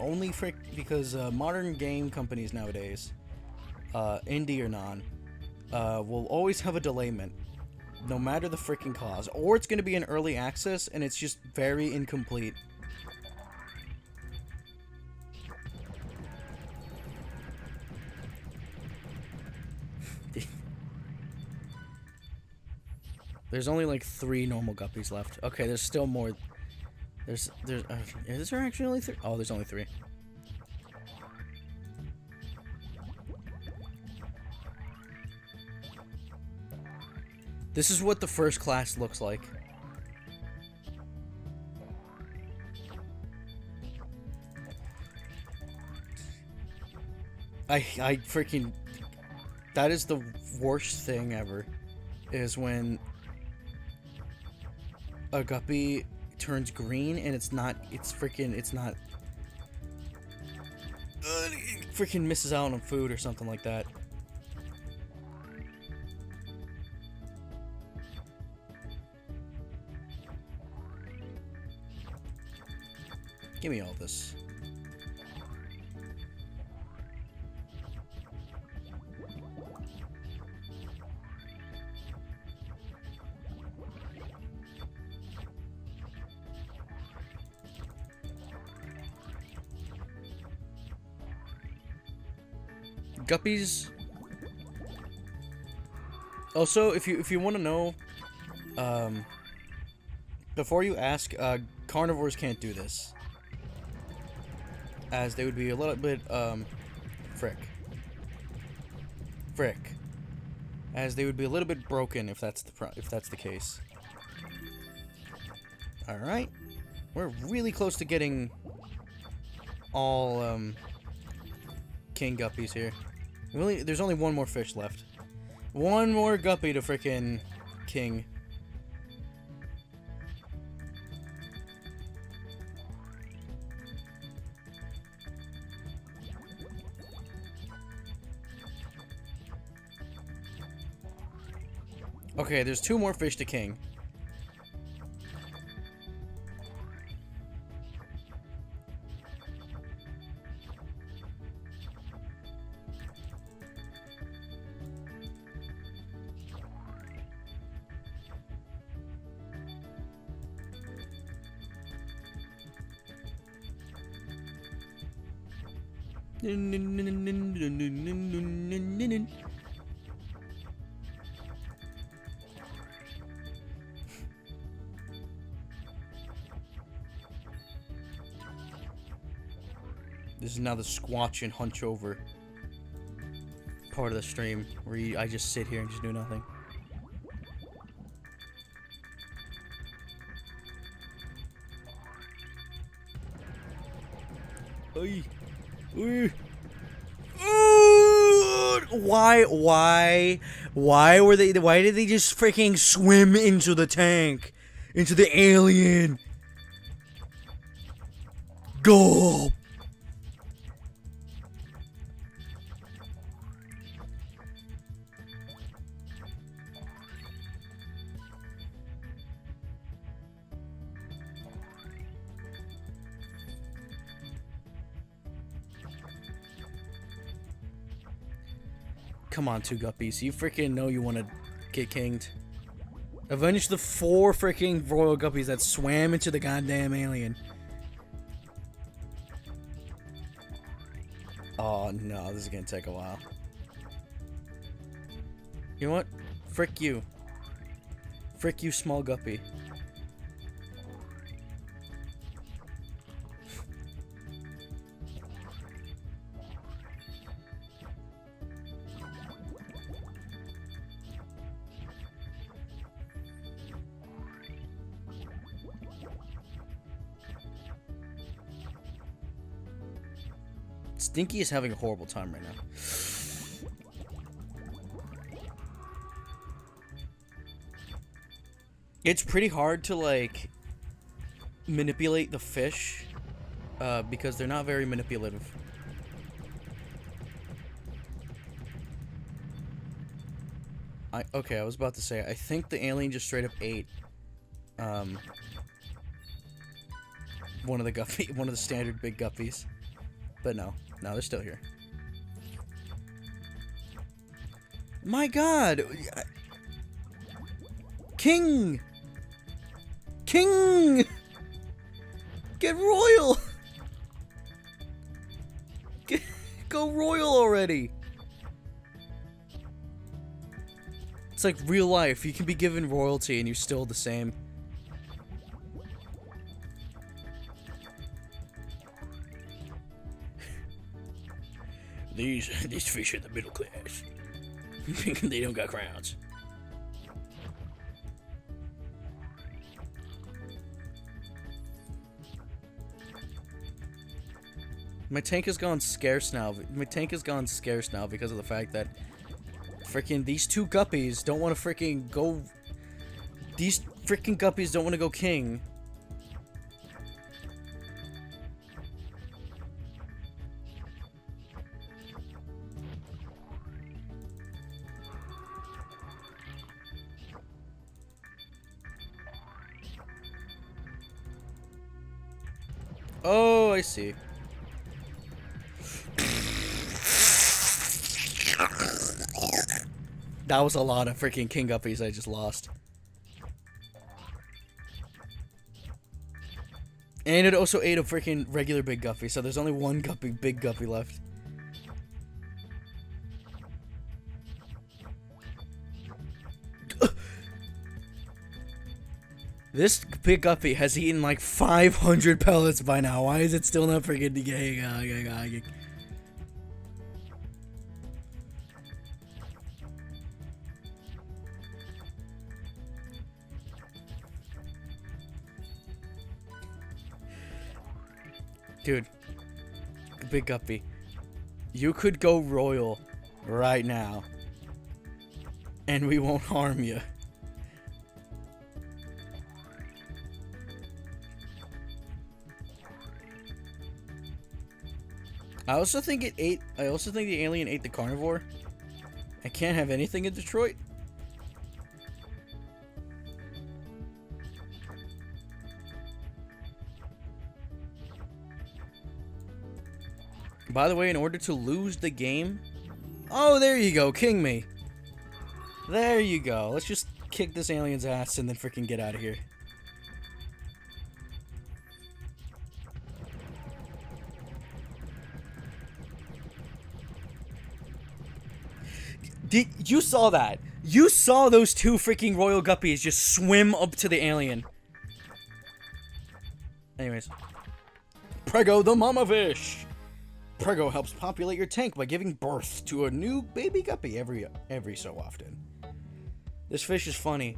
modern game companies nowadays, indie or non, will always have a delayment, no matter the freaking cause, or it's going to be in early access and it's just very incomplete. There's only like 3 normal guppies left. Okay, there's still more. Is there actually only 3? Oh, there's only 3. This is what the first class looks like. I freaking... That is the worst thing ever. Is when a guppy turns green and it's not... It freaking misses out on food or something like that. Give me all this. Guppies. Also, if you want to know, before you ask, carnivores can't do this, as they would be a little bit frick, as they would be a little bit broken if that's the case. All right, we're really close to getting all king guppies here. There's only one more fish left. One more guppy to frickin' king. Okay, there's 2 more fish to king. This is now the squatch and hunch over part of the stream where I just sit here and just do nothing. Oy. Oy. Why did they just freaking swim into the tank? Into the alien? Go! Come on, 2 guppies. You freaking know you want to get kinged. Avenge the 4 freaking royal guppies that swam into the goddamn alien. Oh no, this is gonna take a while. You know what? Frick you. Frick you, small guppy. Stinky is having a horrible time right now. It's pretty hard to, like, manipulate the fish, because they're not very manipulative. Okay, I was about to say, I think the alien just straight up ate, one of the standard big guppies. But no, they're still here. My God! King! King! Get royal! Go royal already! It's like real life. You can be given royalty and you're still the same. These fish are the middle class. They don't got crowns. My tank has gone scarce now. Because of the fact that freaking these 2 guppies don't want to freaking go. These freaking guppies don't want to go king. Oh, I see. That was a lot of freaking king guppies I just lost. And it also ate a freaking regular big guppy, so there's only one big guppy left. This big guppy has eaten like 500 pellets by now. Why is it still not freaking decaying? Dude, big guppy, you could go royal right now, and we won't harm you. I also think the alien ate the carnivore. I can't have anything in Detroit. By the way, in order to lose the game... Oh, there you go. King me. There you go. Let's just kick this alien's ass and then freaking get out of here. You saw that. You saw those two freaking royal guppies just swim up to the alien. Anyways. Prego the mama fish. Prego helps populate your tank by giving birth to a new baby guppy every so often. This fish is funny.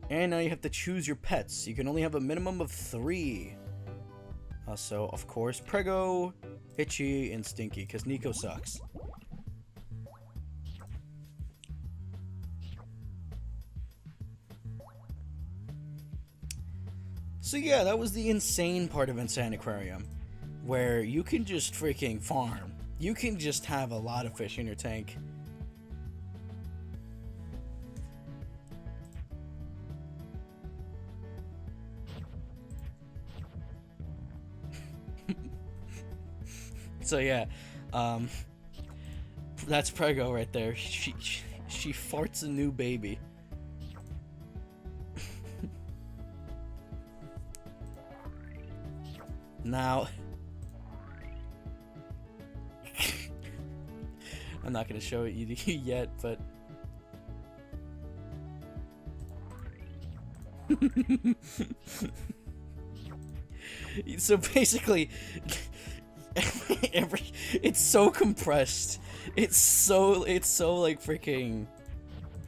And now you have to choose your pets. You can only have a minimum of 3. So, of course, Prego, Itchy, and Stinky, because Nico sucks. So yeah, that was the insane part of Insaniquarium, where you can just freaking farm. You can just have a lot of fish in your tank. So yeah, that's Prego right there. She farts a new baby. Now, I'm not gonna show it you yet, but so basically, it's so compressed. It's so like freaking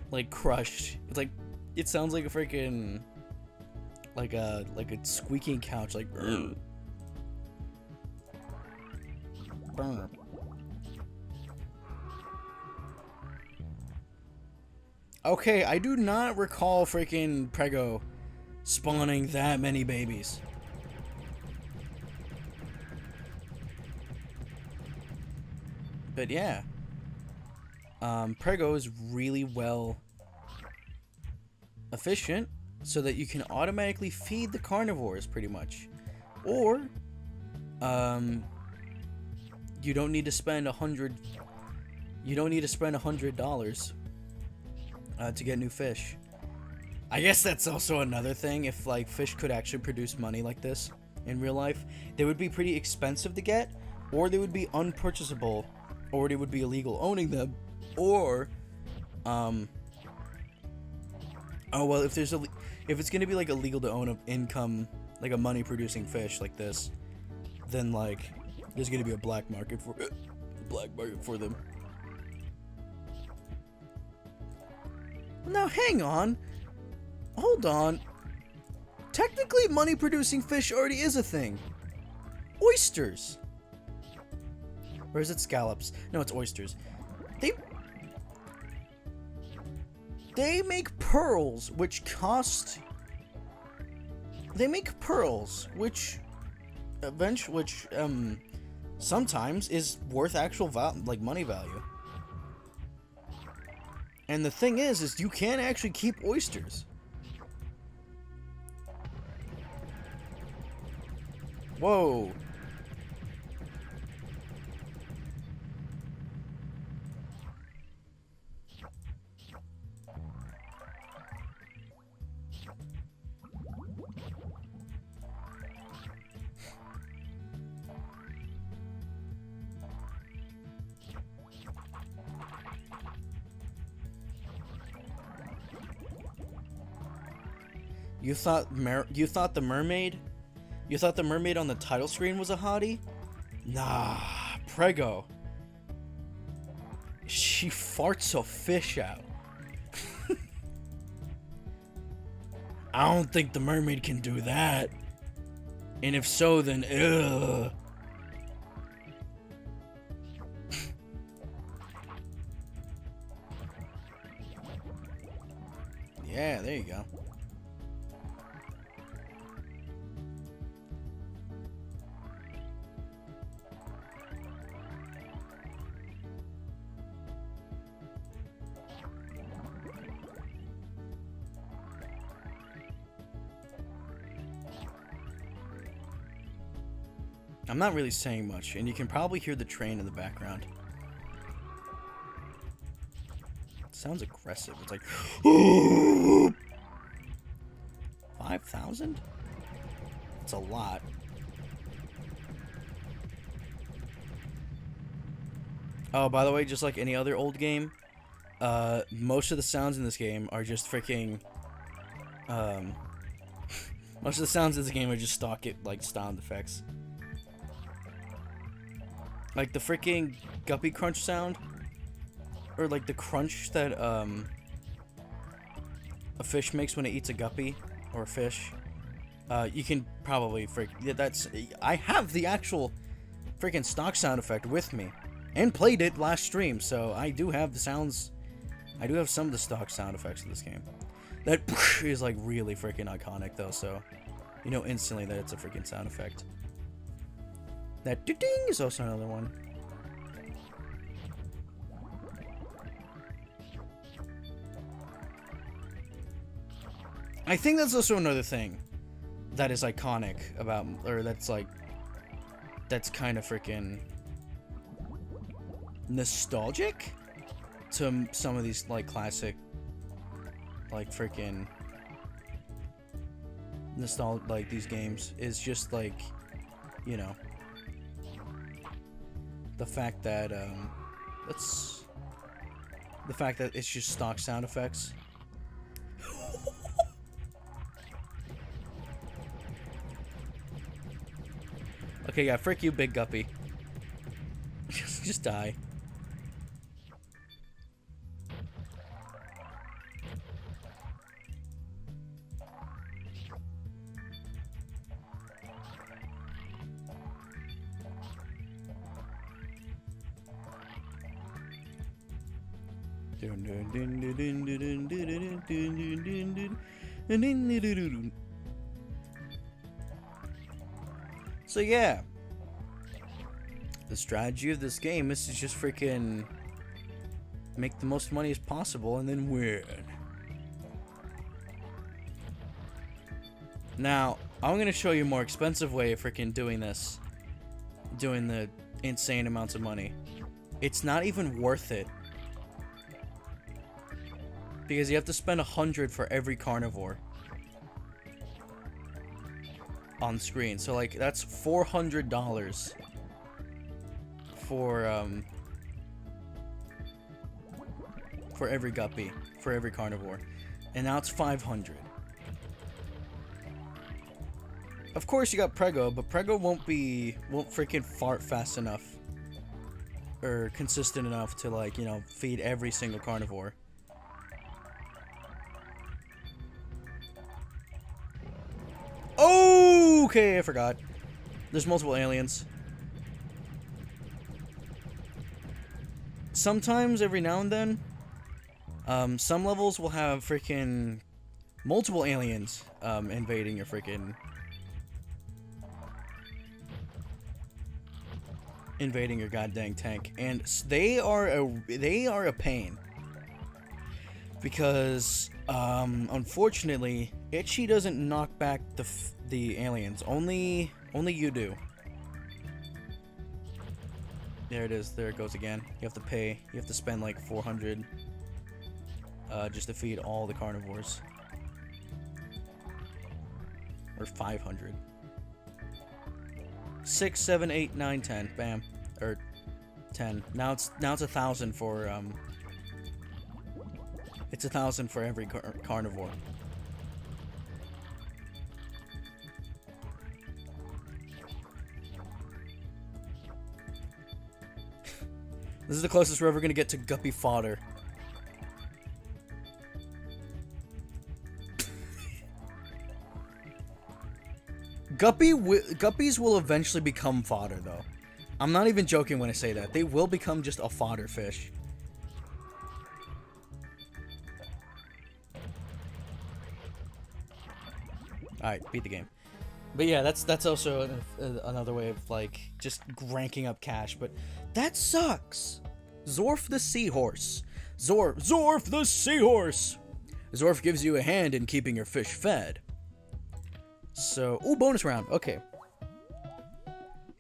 like crushed. It's like it sounds like a freaking like a squeaking couch, like. Burn. Okay, I do not recall freaking Prego spawning that many babies. But yeah. Prego is really well efficient so that you can automatically feed the carnivores pretty much. Or you don't need to spend $100 to get new fish. I guess that's also another thing. If like fish could actually produce money like this in real life, they would be pretty expensive to get, or they would be unpurchasable, or it would be illegal owning them, or oh well, if it's gonna be like illegal to own an income, like a money producing fish like this, then like there's gonna be a black market for them. Now hang on. Hold on. Technically, money producing fish already is a thing. Oysters. Or is it scallops? No, it's oysters. They make pearls, which cost. They make pearls, which sometimes is worth actual like money value. And the thing is you can actually keep oysters. Whoa. You thought the mermaid? You thought the mermaid on the title screen was a hottie? Nah, Prego. She farts a fish out. I don't think the mermaid can do that. And if so, then ugh. Yeah, there you go. I'm not really saying much, and you can probably hear the train in the background. It sounds aggressive. It's like 5,000? It's a lot. Oh, by the way, just like any other old game, most of the sounds in this game are just freaking most of the sounds in this game are just stock sound effects. Like the freaking guppy crunch sound, or like the crunch that a fish makes when it eats a guppy or a fish. You can probably I have the actual freaking stock sound effect with me, and played it last stream, so I do have the sounds. I do have some of the stock sound effects of this game. That is like really freaking iconic though, so you know instantly that it's a freaking sound effect. That ding is also another one. I think that's also another thing that is iconic about, or that's kind of freaking nostalgic to some of these like classic, like freaking nostalgic, like these games, is just like, you know, the fact that it's just stock sound effects. Okay, yeah, frick you, big guppy. Just die. So yeah, the strategy of this game is to just freaking make the most money as possible and then win. Now, I'm gonna show you a more expensive way of freaking doing this, doing the insane amounts of money. It's not even worth it, because you have to spend 100 for every carnivore on screen. So like that's $400 for every guppy, for every carnivore, and now it's 500. Of course you got Prego, but Prego won't freaking fart fast enough or consistent enough to, like, you know, feed every single carnivore. Oh, okay, I forgot. There's multiple aliens. Sometimes, every now and then, some levels will have freaking multiple aliens invading your freaking goddamn tank, and they are a pain, because unfortunately Itchy doesn't knock back the aliens. Only you do. There it is. There it goes again. You have to pay. You have to spend like 400 just to feed all the carnivores, or 500. 6, 7, 8, 9, 10. Bam. Or 10. Now it's 1,000 for it's 1,000 for every carnivore. This is the closest we're ever gonna get to guppy fodder. Guppies will eventually become fodder, though. I'm not even joking when I say that. They will become just a fodder fish. Alright, beat the game. But yeah, that's also another way of, like, just ranking up cash. But that sucks. Zorf the Seahorse. Zorf the Seahorse! Zorf gives you a hand in keeping your fish fed. So, ooh, bonus round. Okay.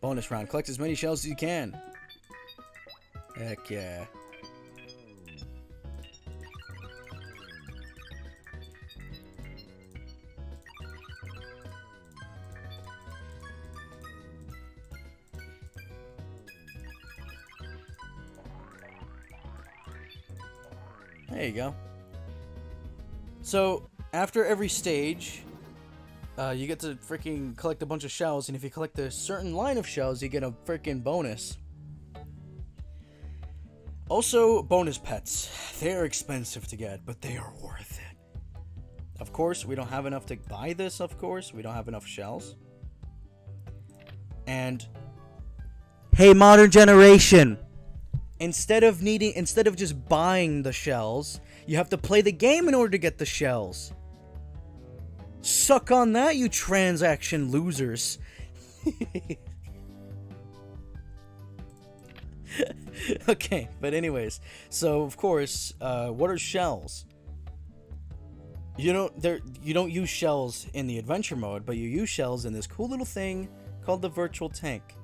Bonus round. Collect as many shells as you can. Heck yeah. There you go. So, after every stage, you get to freaking collect a bunch of shells, and if you collect a certain line of shells, you get a freaking bonus. Also, bonus pets. They're expensive to get, but they are worth it. Of course, we don't have enough to buy this, of course. We don't have enough shells. And, hey, modern generation! Instead of just buying the shells, you have to play the game in order to get the shells. Suck on that, you transaction losers. Okay, but anyways, so of course, what are shells? You don't use shells in the adventure mode, but you use shells in this cool little thing called the virtual tank.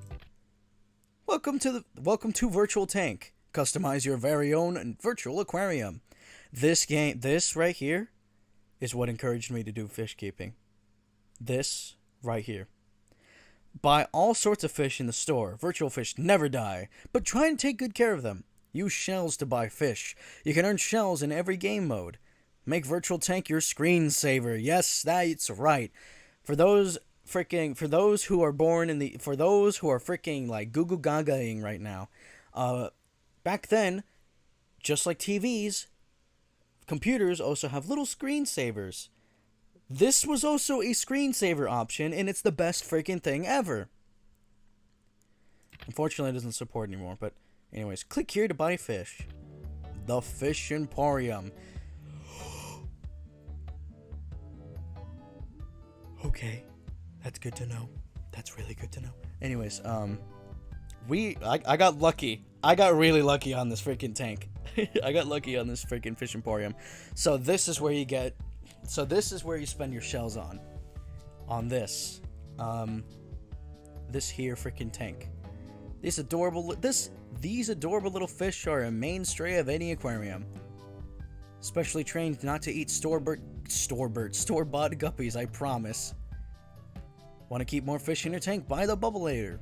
Welcome to Virtual Tank. Customize your very own virtual aquarium. This right here is what encouraged me to do fish keeping. This right here. Buy all sorts of fish in the store. Virtual fish never die, but try and take good care of them. Use shells to buy fish. You can earn shells in every game mode. Make Virtual Tank your screensaver. Yes, that's right. For those who are freaking like goo goo gagaing right now, back then, just like TVs, computers also have little screensavers. This was also a screensaver option, and it's the best freaking thing ever. Unfortunately, it doesn't support anymore, but anyways, click here to buy fish. The Fish Emporium. Okay, that's good to know. That's really good to know. Anyways, I got lucky. I got really lucky on this freaking tank. I got lucky on this freaking Fish Emporium. So this is where you spend your shells on this. This here freaking tank. These adorable little fish are a mainstay of any aquarium. Specially trained not to eat store-bought guppies, I promise. Want to keep more fish in your tank? Buy the Bubbleator.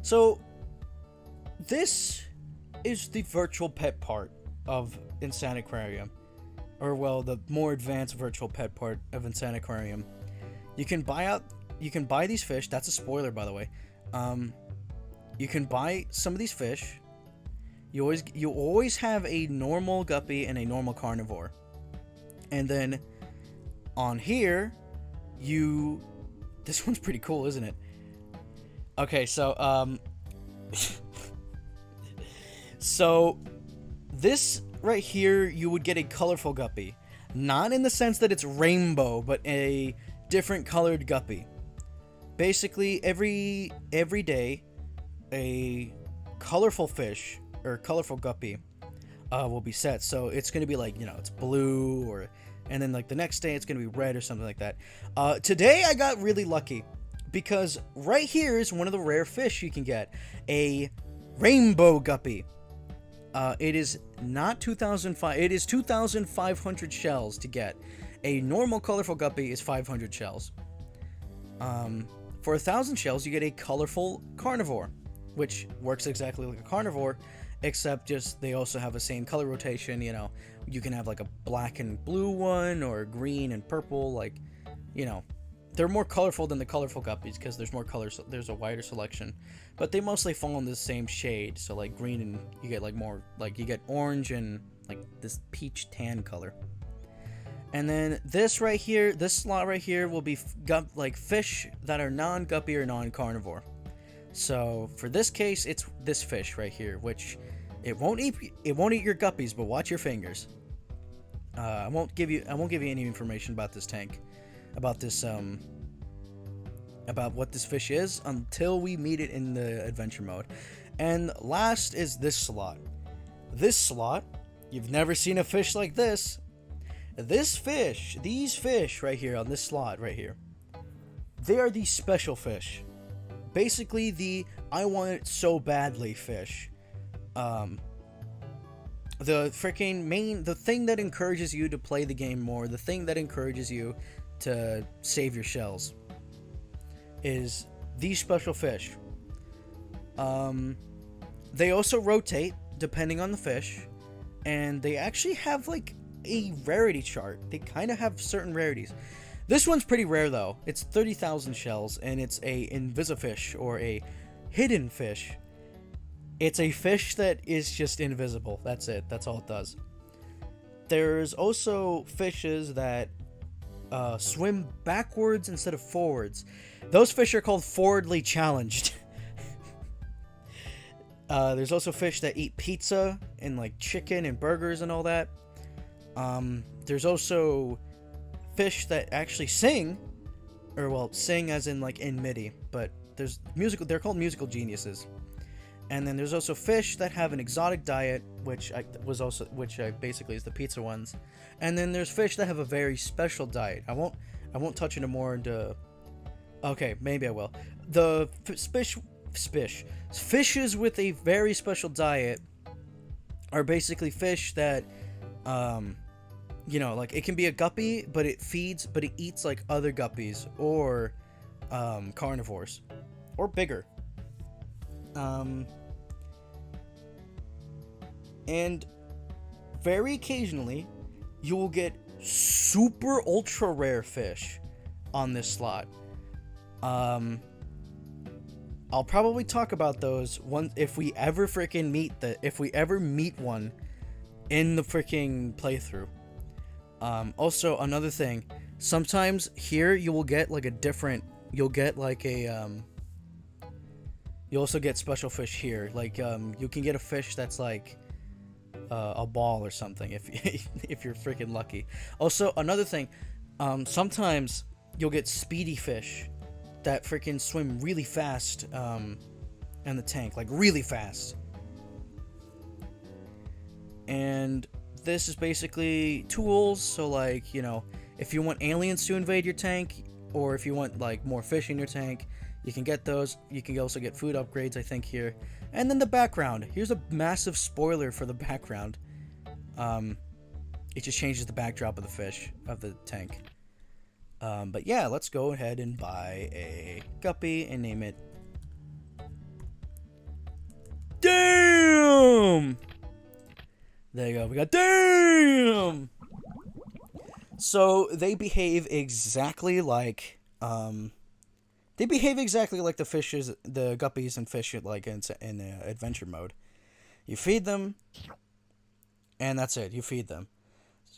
So, this is the virtual pet part of Insaniquarium. Or, well, the more advanced virtual pet part of Insaniquarium. You can buy these fish. That's a spoiler, by the way. You can buy some of these fish. You always have a normal guppy and a normal carnivore. And then on here, this one's pretty cool, isn't it? Okay, so so this right here, you would get a colorful guppy. Not in the sense that it's rainbow, but a different colored guppy. Basically, every day, a colorful fish or colorful guppy will be set. So it's going to be like, it's blue, and then like the next day it's going to be red or something like that. Today I got really lucky because right here is one of the rare fish you can get, a rainbow guppy. It is not 2,005. It is 2,500 shells to get. A normal colorful guppy is 500 shells. For 1,000 shells, you get a colorful carnivore, which works exactly like a carnivore, except just they also have the same color rotation. You can have like a black and blue one or a green and purple, like, they're more colorful than the colorful guppies because there's more colors. There's a wider selection, but they mostly fall in the same shade. So like green, and you get like more, like you get orange and like this peach tan color. And then this right here, this slot right here will be like fish that are non-guppy or non-carnivore. So for this case, it's this fish right here, which it won't eat your guppies, but watch your fingers. I won't give you any information about this tank, about what this fish is until we meet it in the adventure mode. And last is this slot. This slot, you've never seen a fish like this. These fish right here on this slot right here, they are the special fish. Basically the I want it so badly fish. The thing that encourages you to play the game more, the thing that encourages you to save your shells is these special fish. They also rotate depending on the fish, and they actually have like a rarity chart. They kind of have certain rarities. This one's pretty rare though. It's 30,000 shells, and it's a invisifish, or a hidden fish. It's a fish that is just invisible. That's it. That's all it does. There's also fishes that swim backwards instead of forwards. Those fish are called forwardly challenged. There's also fish that eat pizza and like chicken and burgers and all that. There's also fish that actually sing, or well, sing as in like in MIDI, but they're called musical geniuses. And then there's also fish that have an exotic diet, which basically is the pizza ones. And then there's fish that have a very special diet. I won't touch into more into. Okay, maybe I will. The fishes with a very special diet are basically fish that, like it can be a guppy, but it eats like other guppies or carnivores or bigger. And very occasionally, you will get super ultra rare fish on this slot. I'll probably talk about those if we ever meet one in the freaking playthrough. Also, another thing, sometimes here you will get like you also get special fish here. Like, you can get a fish that's like a ball or something if you're freaking lucky. Also, another thing, sometimes you'll get speedy fish that freaking swim really fast in the tank, like really fast. And this is basically tools. So like, if you want aliens to invade your tank, or if you want like more fish in your tank, you can get those. You can also get food upgrades, I think, here. And then the background. Here's a massive spoiler for the background. It just changes the backdrop of the tank. But yeah, let's go ahead and buy a guppy and name it. Damn! There you go. We got damn! So they behave exactly like the fishes, the guppies and fish like in adventure mode. You feed them, and that's it. You feed them.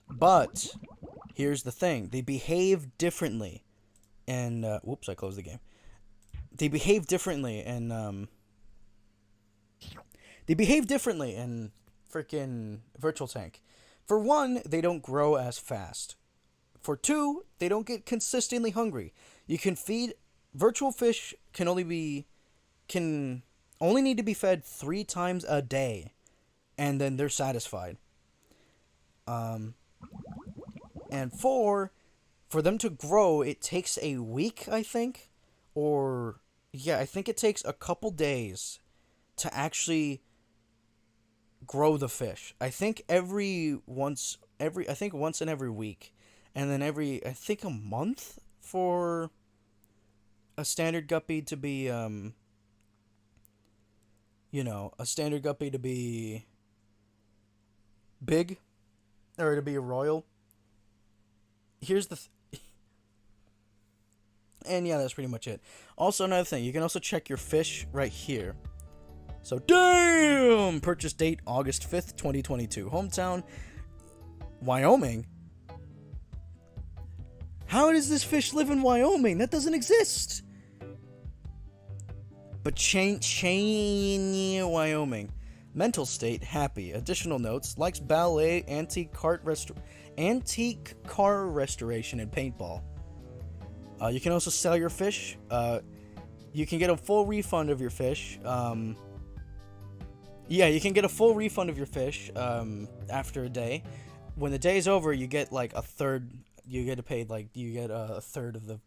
But here's the thing: they behave differently. And whoops, I closed the game. They behave differently, and freaking Virtual Tank. For one, they don't grow as fast. For two, they don't get consistently hungry. You can feed virtual fish can only need to be fed 3 times a day, and then they're satisfied. And for them to grow, it takes a week, I think, I think it takes a couple days to actually grow the fish. I think once in every week, and then I think a month for a standard guppy to be big, or to be a royal. Here's the And yeah, that's pretty much it. Also, another thing, you can also check your fish right here. So, damn! Purchase date, August 5th, 2022. Hometown, Wyoming. How does this fish live in Wyoming? That doesn't exist. But Cheney, Wyoming. Mental state, happy. Additional notes, likes ballet, antique car restoration, and paintball. You can also sell your fish. You can get a full refund of your fish. Yeah, you can get a full refund of your fish after a day. When the day is over, you get like a third. You get paid like you get a third of the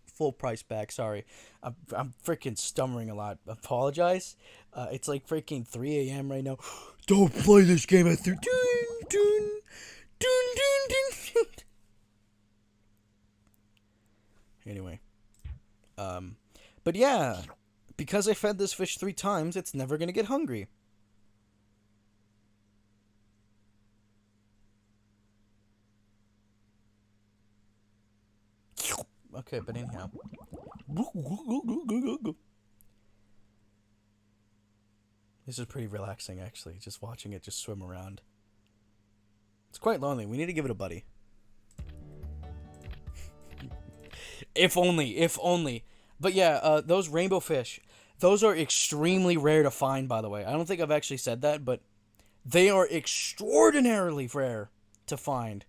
full price back. Sorry, I'm freaking stuttering a lot. Apologize. It's like freaking 3 a.m. right now. Don't play this game at 3. Anyway, but yeah, because I fed this fish 3 times, it's never gonna get hungry. Okay, but anyhow. This is pretty relaxing, actually, just watching it just swim around. It's quite lonely. We need to give it a buddy. If only. But yeah, those rainbow fish, those are extremely rare to find, by the way. I don't think I've actually said that, but they are extraordinarily rare to find.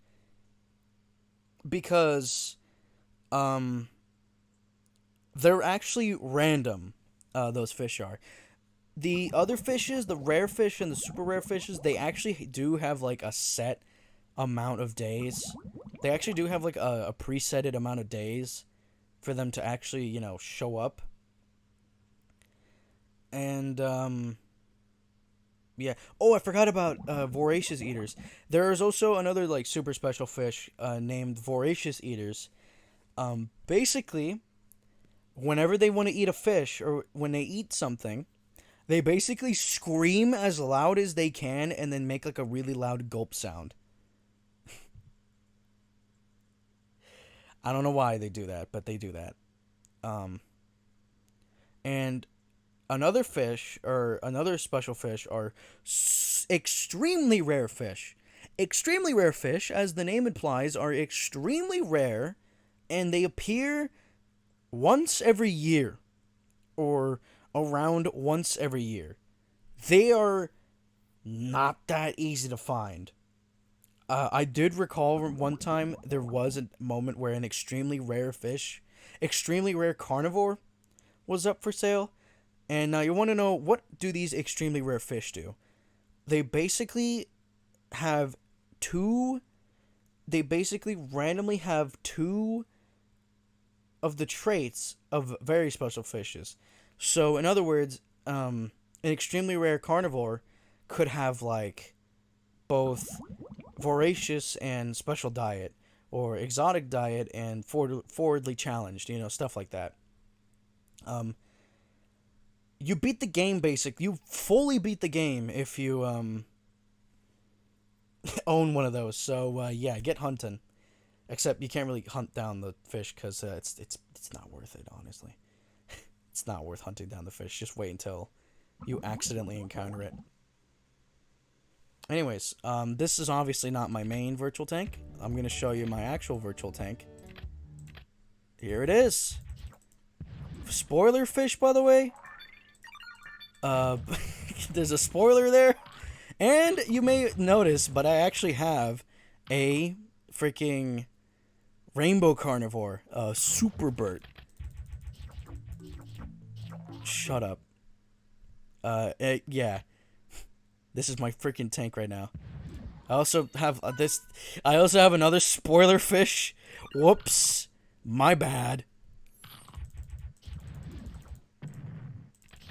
Because, they're actually random, those fish are. The other fishes, the rare fish and the super rare fishes, they actually do have, like, a set amount of days. They actually do have, like, a presetted amount of days for them to actually, you know, show up. And, yeah. Oh, I forgot about voracious eaters. There is also another, like, super special fish named voracious eaters. Basically, whenever they want to eat a fish, or when they eat something, they basically scream as loud as they can and then make, like, a really loud gulp sound. I don't know why they do that, but they do that. And another fish, or another special fish, are extremely rare fish. Extremely rare fish, as the name implies, are extremely rare, and they appear once every year, or around once every year. They are not that easy to find. I did recall one time there was a moment where an extremely rare fish, extremely rare carnivore, was up for sale. And now you want to know, what do these extremely rare fish do? They basically have they basically randomly have 2 of the traits of very special fishes. So, in other words, an extremely rare carnivore could have, like, both voracious and special diet, or exotic diet and forwardly challenged, you know, stuff like that. You beat the game, you fully beat the game if you, own one of those. So, yeah, get hunting. Except you can't really hunt down the fish, because it's not worth it, honestly. It's not worth hunting down the fish. Just wait until you accidentally encounter it. Anyways, this is obviously not my main virtual tank. I'm going to show you my actual virtual tank. Here it is. Spoiler fish, by the way. There's a spoiler there. And you may notice, but I actually have a freaking rainbow carnivore, super bird. Shut up. Yeah. This is my freaking tank right now. I also have I also have another spoiler fish. Whoops. My bad.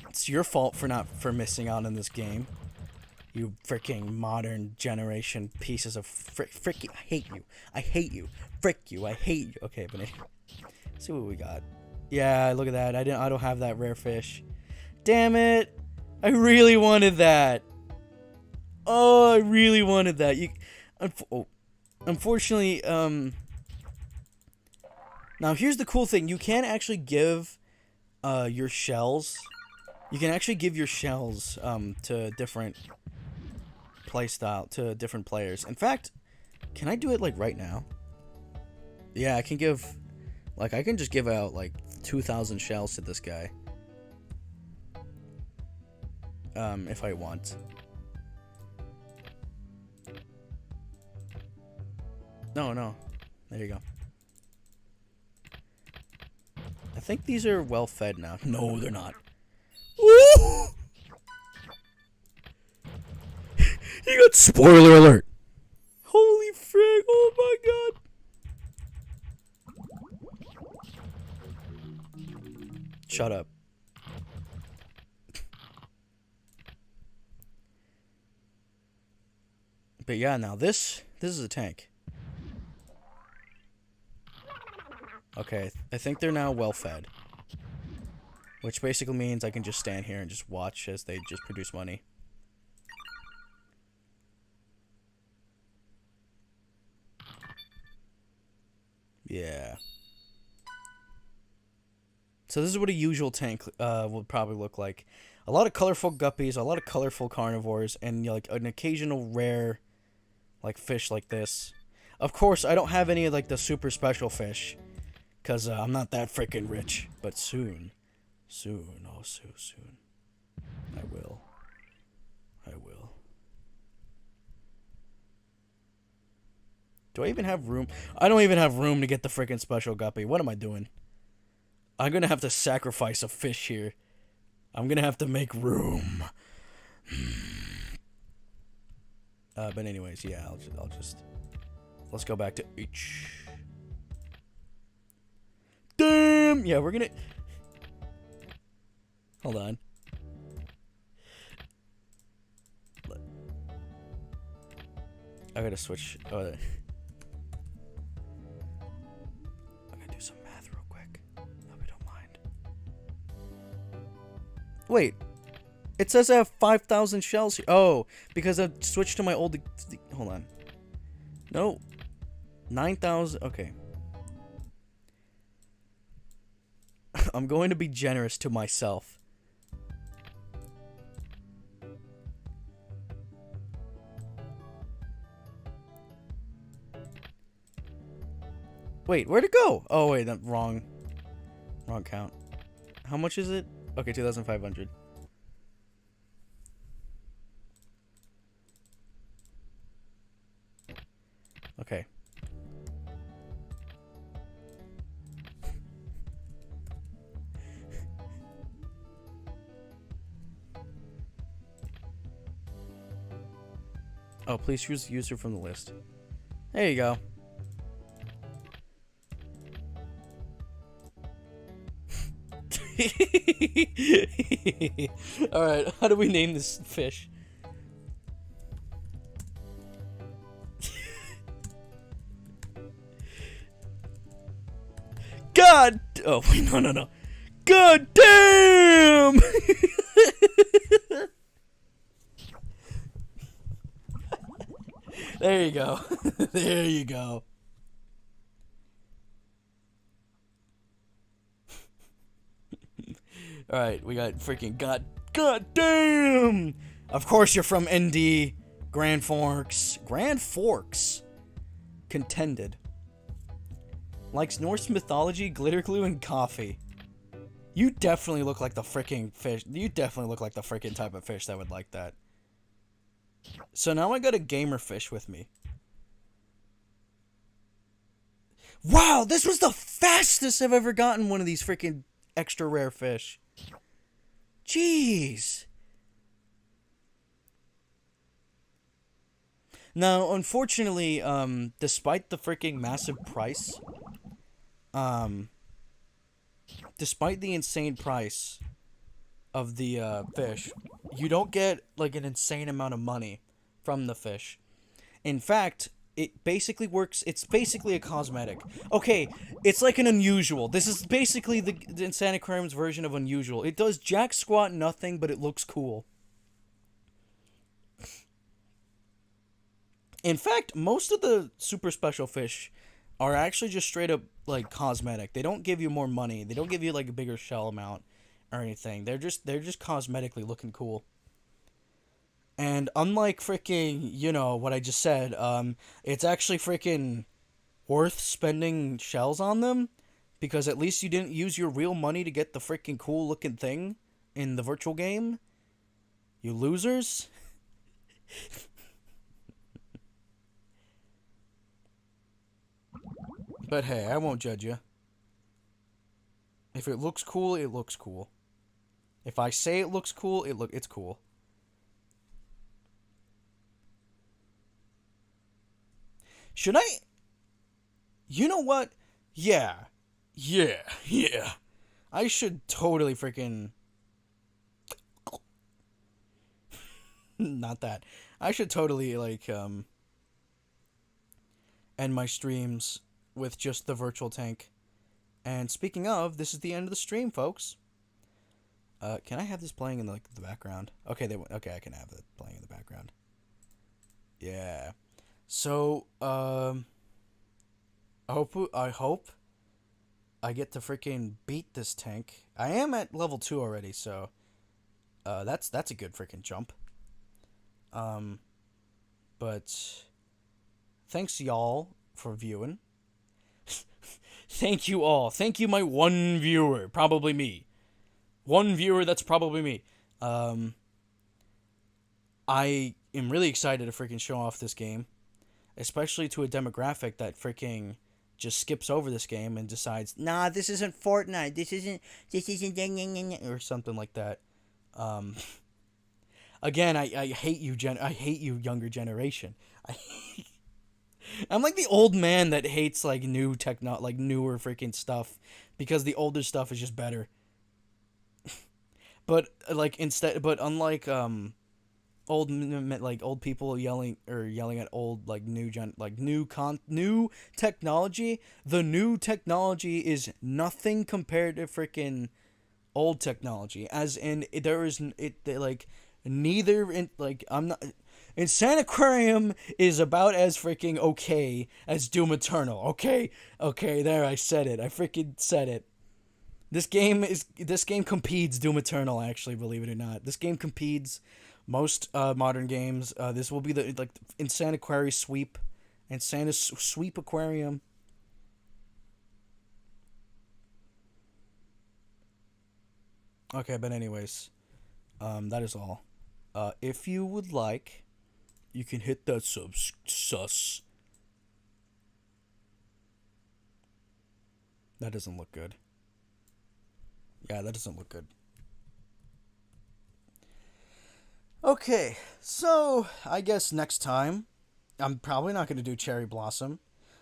It's your fault for missing out on this game. You freaking modern generation pieces of frick. I hate you. I hate you. Frick you. I hate you. Okay, but anyway, let's see what we got. Yeah, look at that. I don't have that rare fish. Damn it. I really wanted that. Oh, I really wanted that. Unfortunately, Now, here's the cool thing. You can actually give your shells... You can actually give your shells to different to different players. In fact, can I do it, like, right now? Yeah, I can give... Like, I can just give out, like, 2,000 shells to this guy. If I want. No. There you go. I think these are well fed now. No, they're not. Woo! You got spoiler alert. Holy frig. Oh my god. Shut up. But yeah, now this is a tank. Okay, I think they're now well fed. Which basically means I can just stand here and just watch as they just produce money. Yeah. So this is what a usual tank would probably look like. A lot of colorful guppies, a lot of colorful carnivores, and like an occasional rare like fish like this. Of course, I don't have any of like the super special fish. Because I'm not that freaking rich. But soon. Soon. Oh, so soon. I will. Do I even have room? I don't even have room to get the freaking special guppy. What am I doing? I'm going to have to sacrifice a fish here. I'm going to have to make room. But anyways, yeah, I'll just... Let's go back to H. Damn! Yeah, we're gonna... Hold on. I gotta switch... I gotta do some math real quick. Hope you don't mind. Wait. It says I have 5,000 shells here. Oh, because I've switched to my old... Hold on. No. 9,000... Okay. I'm going to be generous to myself. Wait, where'd it go? Oh, wait, that wrong count. How much is it? Okay, 2,500. Okay. Oh, please choose the user from the list. There you go. Alright, how do we name this fish? God! Oh, wait, no. God damn! There you go. There you go. Alright, we got freaking God damn! Of course you're from ND. Grand Forks. Grand Forks. Contended. Likes Norse mythology, glitter glue, and coffee. You definitely look like the freaking fish. You definitely look like the freaking type of fish that would like that. So now I got a gamer fish with me. Wow, this was the fastest I've ever gotten one of these freaking extra rare fish. Jeez. Now, unfortunately, despite the freaking massive price, despite the insane price of the fish, you don't get like an insane amount of money from the fish. In fact, it basically works. It's basically a cosmetic. Okay, it's like an unusual. This is basically the Insaniquarium's version of unusual. It does jack squat nothing, but it looks cool. In fact, most of the super special fish are actually just straight up like cosmetic. They don't give you more money. They don't give you like a bigger shell amount or anything. They're just cosmetically looking cool. And unlike freaking, what I just said, it's actually freaking worth spending shells on them because at least you didn't use your real money to get the freaking cool looking thing in the virtual game. You losers. But hey, I won't judge you. If it looks cool, it looks cool. If I say it looks cool, it's cool. Should I? You know what? Yeah. Yeah. Yeah. I should totally freaking not that. I should totally like end my streams with just the virtual tank. And speaking of, this is the end of the stream, folks. Can I have this playing in the background? Okay, okay, I can have it playing in the background. Yeah. So, I hope I get to freaking beat this tank. I am at level 2 already, so that's a good freaking jump. But thanks y'all for viewing. Thank you all. Thank you, my one viewer, probably me. One viewer, that's probably me. I am really excited to freaking show off this game, especially to a demographic that freaking just skips over this game and decides, nah, this isn't Fortnite. This isn't or something like that. Again, I hate you, I hate you, younger generation. I'm like the old man that hates like newer freaking stuff because the older stuff is just better. But unlike old people yelling at old like new technology, the new technology is nothing compared to freaking old technology. As in neither in like I'm not. Insaniquarium is about as freaking okay as Doom Eternal. Okay, there, I said it. I freaking said it. This game competes Doom Eternal. Actually, believe it or not, this game competes most modern games. This will be the Insaniquarium sweep, Sweep Aquarium. Okay, but anyways, that is all. If you would like, you can hit that sus. That doesn't look good. Yeah, that doesn't look good. Okay, so I guess next time, I'm probably not going to do Cherry Blossom.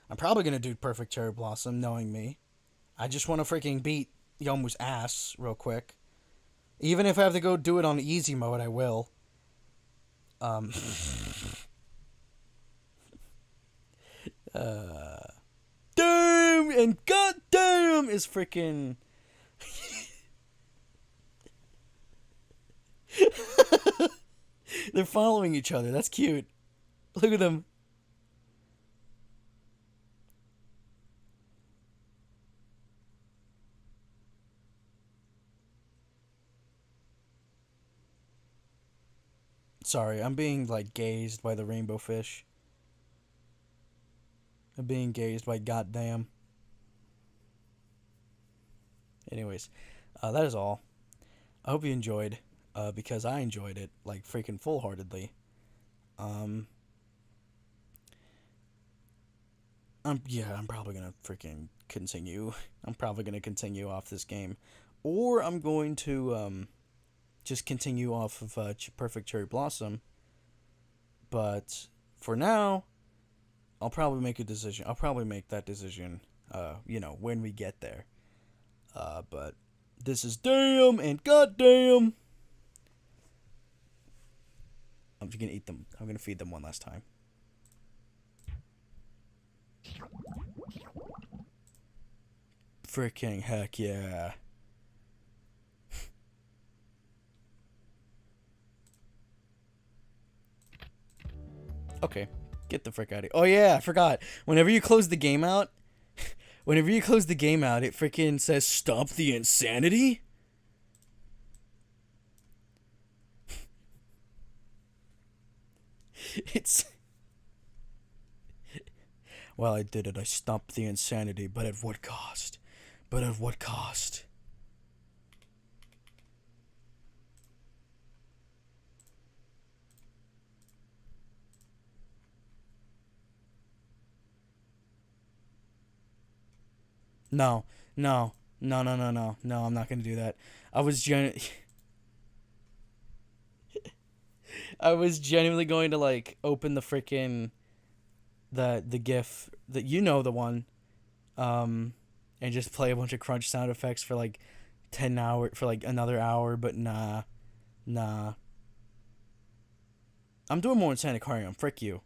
I'm probably going to do Perfect Cherry Blossom, knowing me. I just want to freaking beat Yomu's ass real quick. Even if I have to go do it on easy mode, I will. Damn and goddamn is freaking. They're following each other. That's cute. Look at them. Sorry, I'm being like gazed by the rainbow fish. I'm being gazed by goddamn. Anyways, that is all. I hope you enjoyed, because I enjoyed it like freaking full-heartedly. I'm probably gonna freaking continue. I'm probably gonna continue off this game, or I'm going to just continue off of Perfect Cherry Blossom. But for now, I'll probably make a decision. I'll probably make that decision, when we get there. But this is damn and goddamn. I'm just gonna eat them. I'm gonna feed them one last time. Freaking heck yeah. Okay, get the frick out of here. Oh yeah, I forgot. Whenever you close the game out, Whenever you close the game out, it freaking says stop the insanity. It's well, I did it. I stopped the insanity, but at what cost? But at what cost? No, no, no, no, no, no, no. I'm not gonna do that. I was I was genuinely going to like open the freaking the GIF that the one, and just play a bunch of crunch sound effects for like 10 hour for like another hour, but nah, nah. I'm doing more Insaniquarium. Frick you.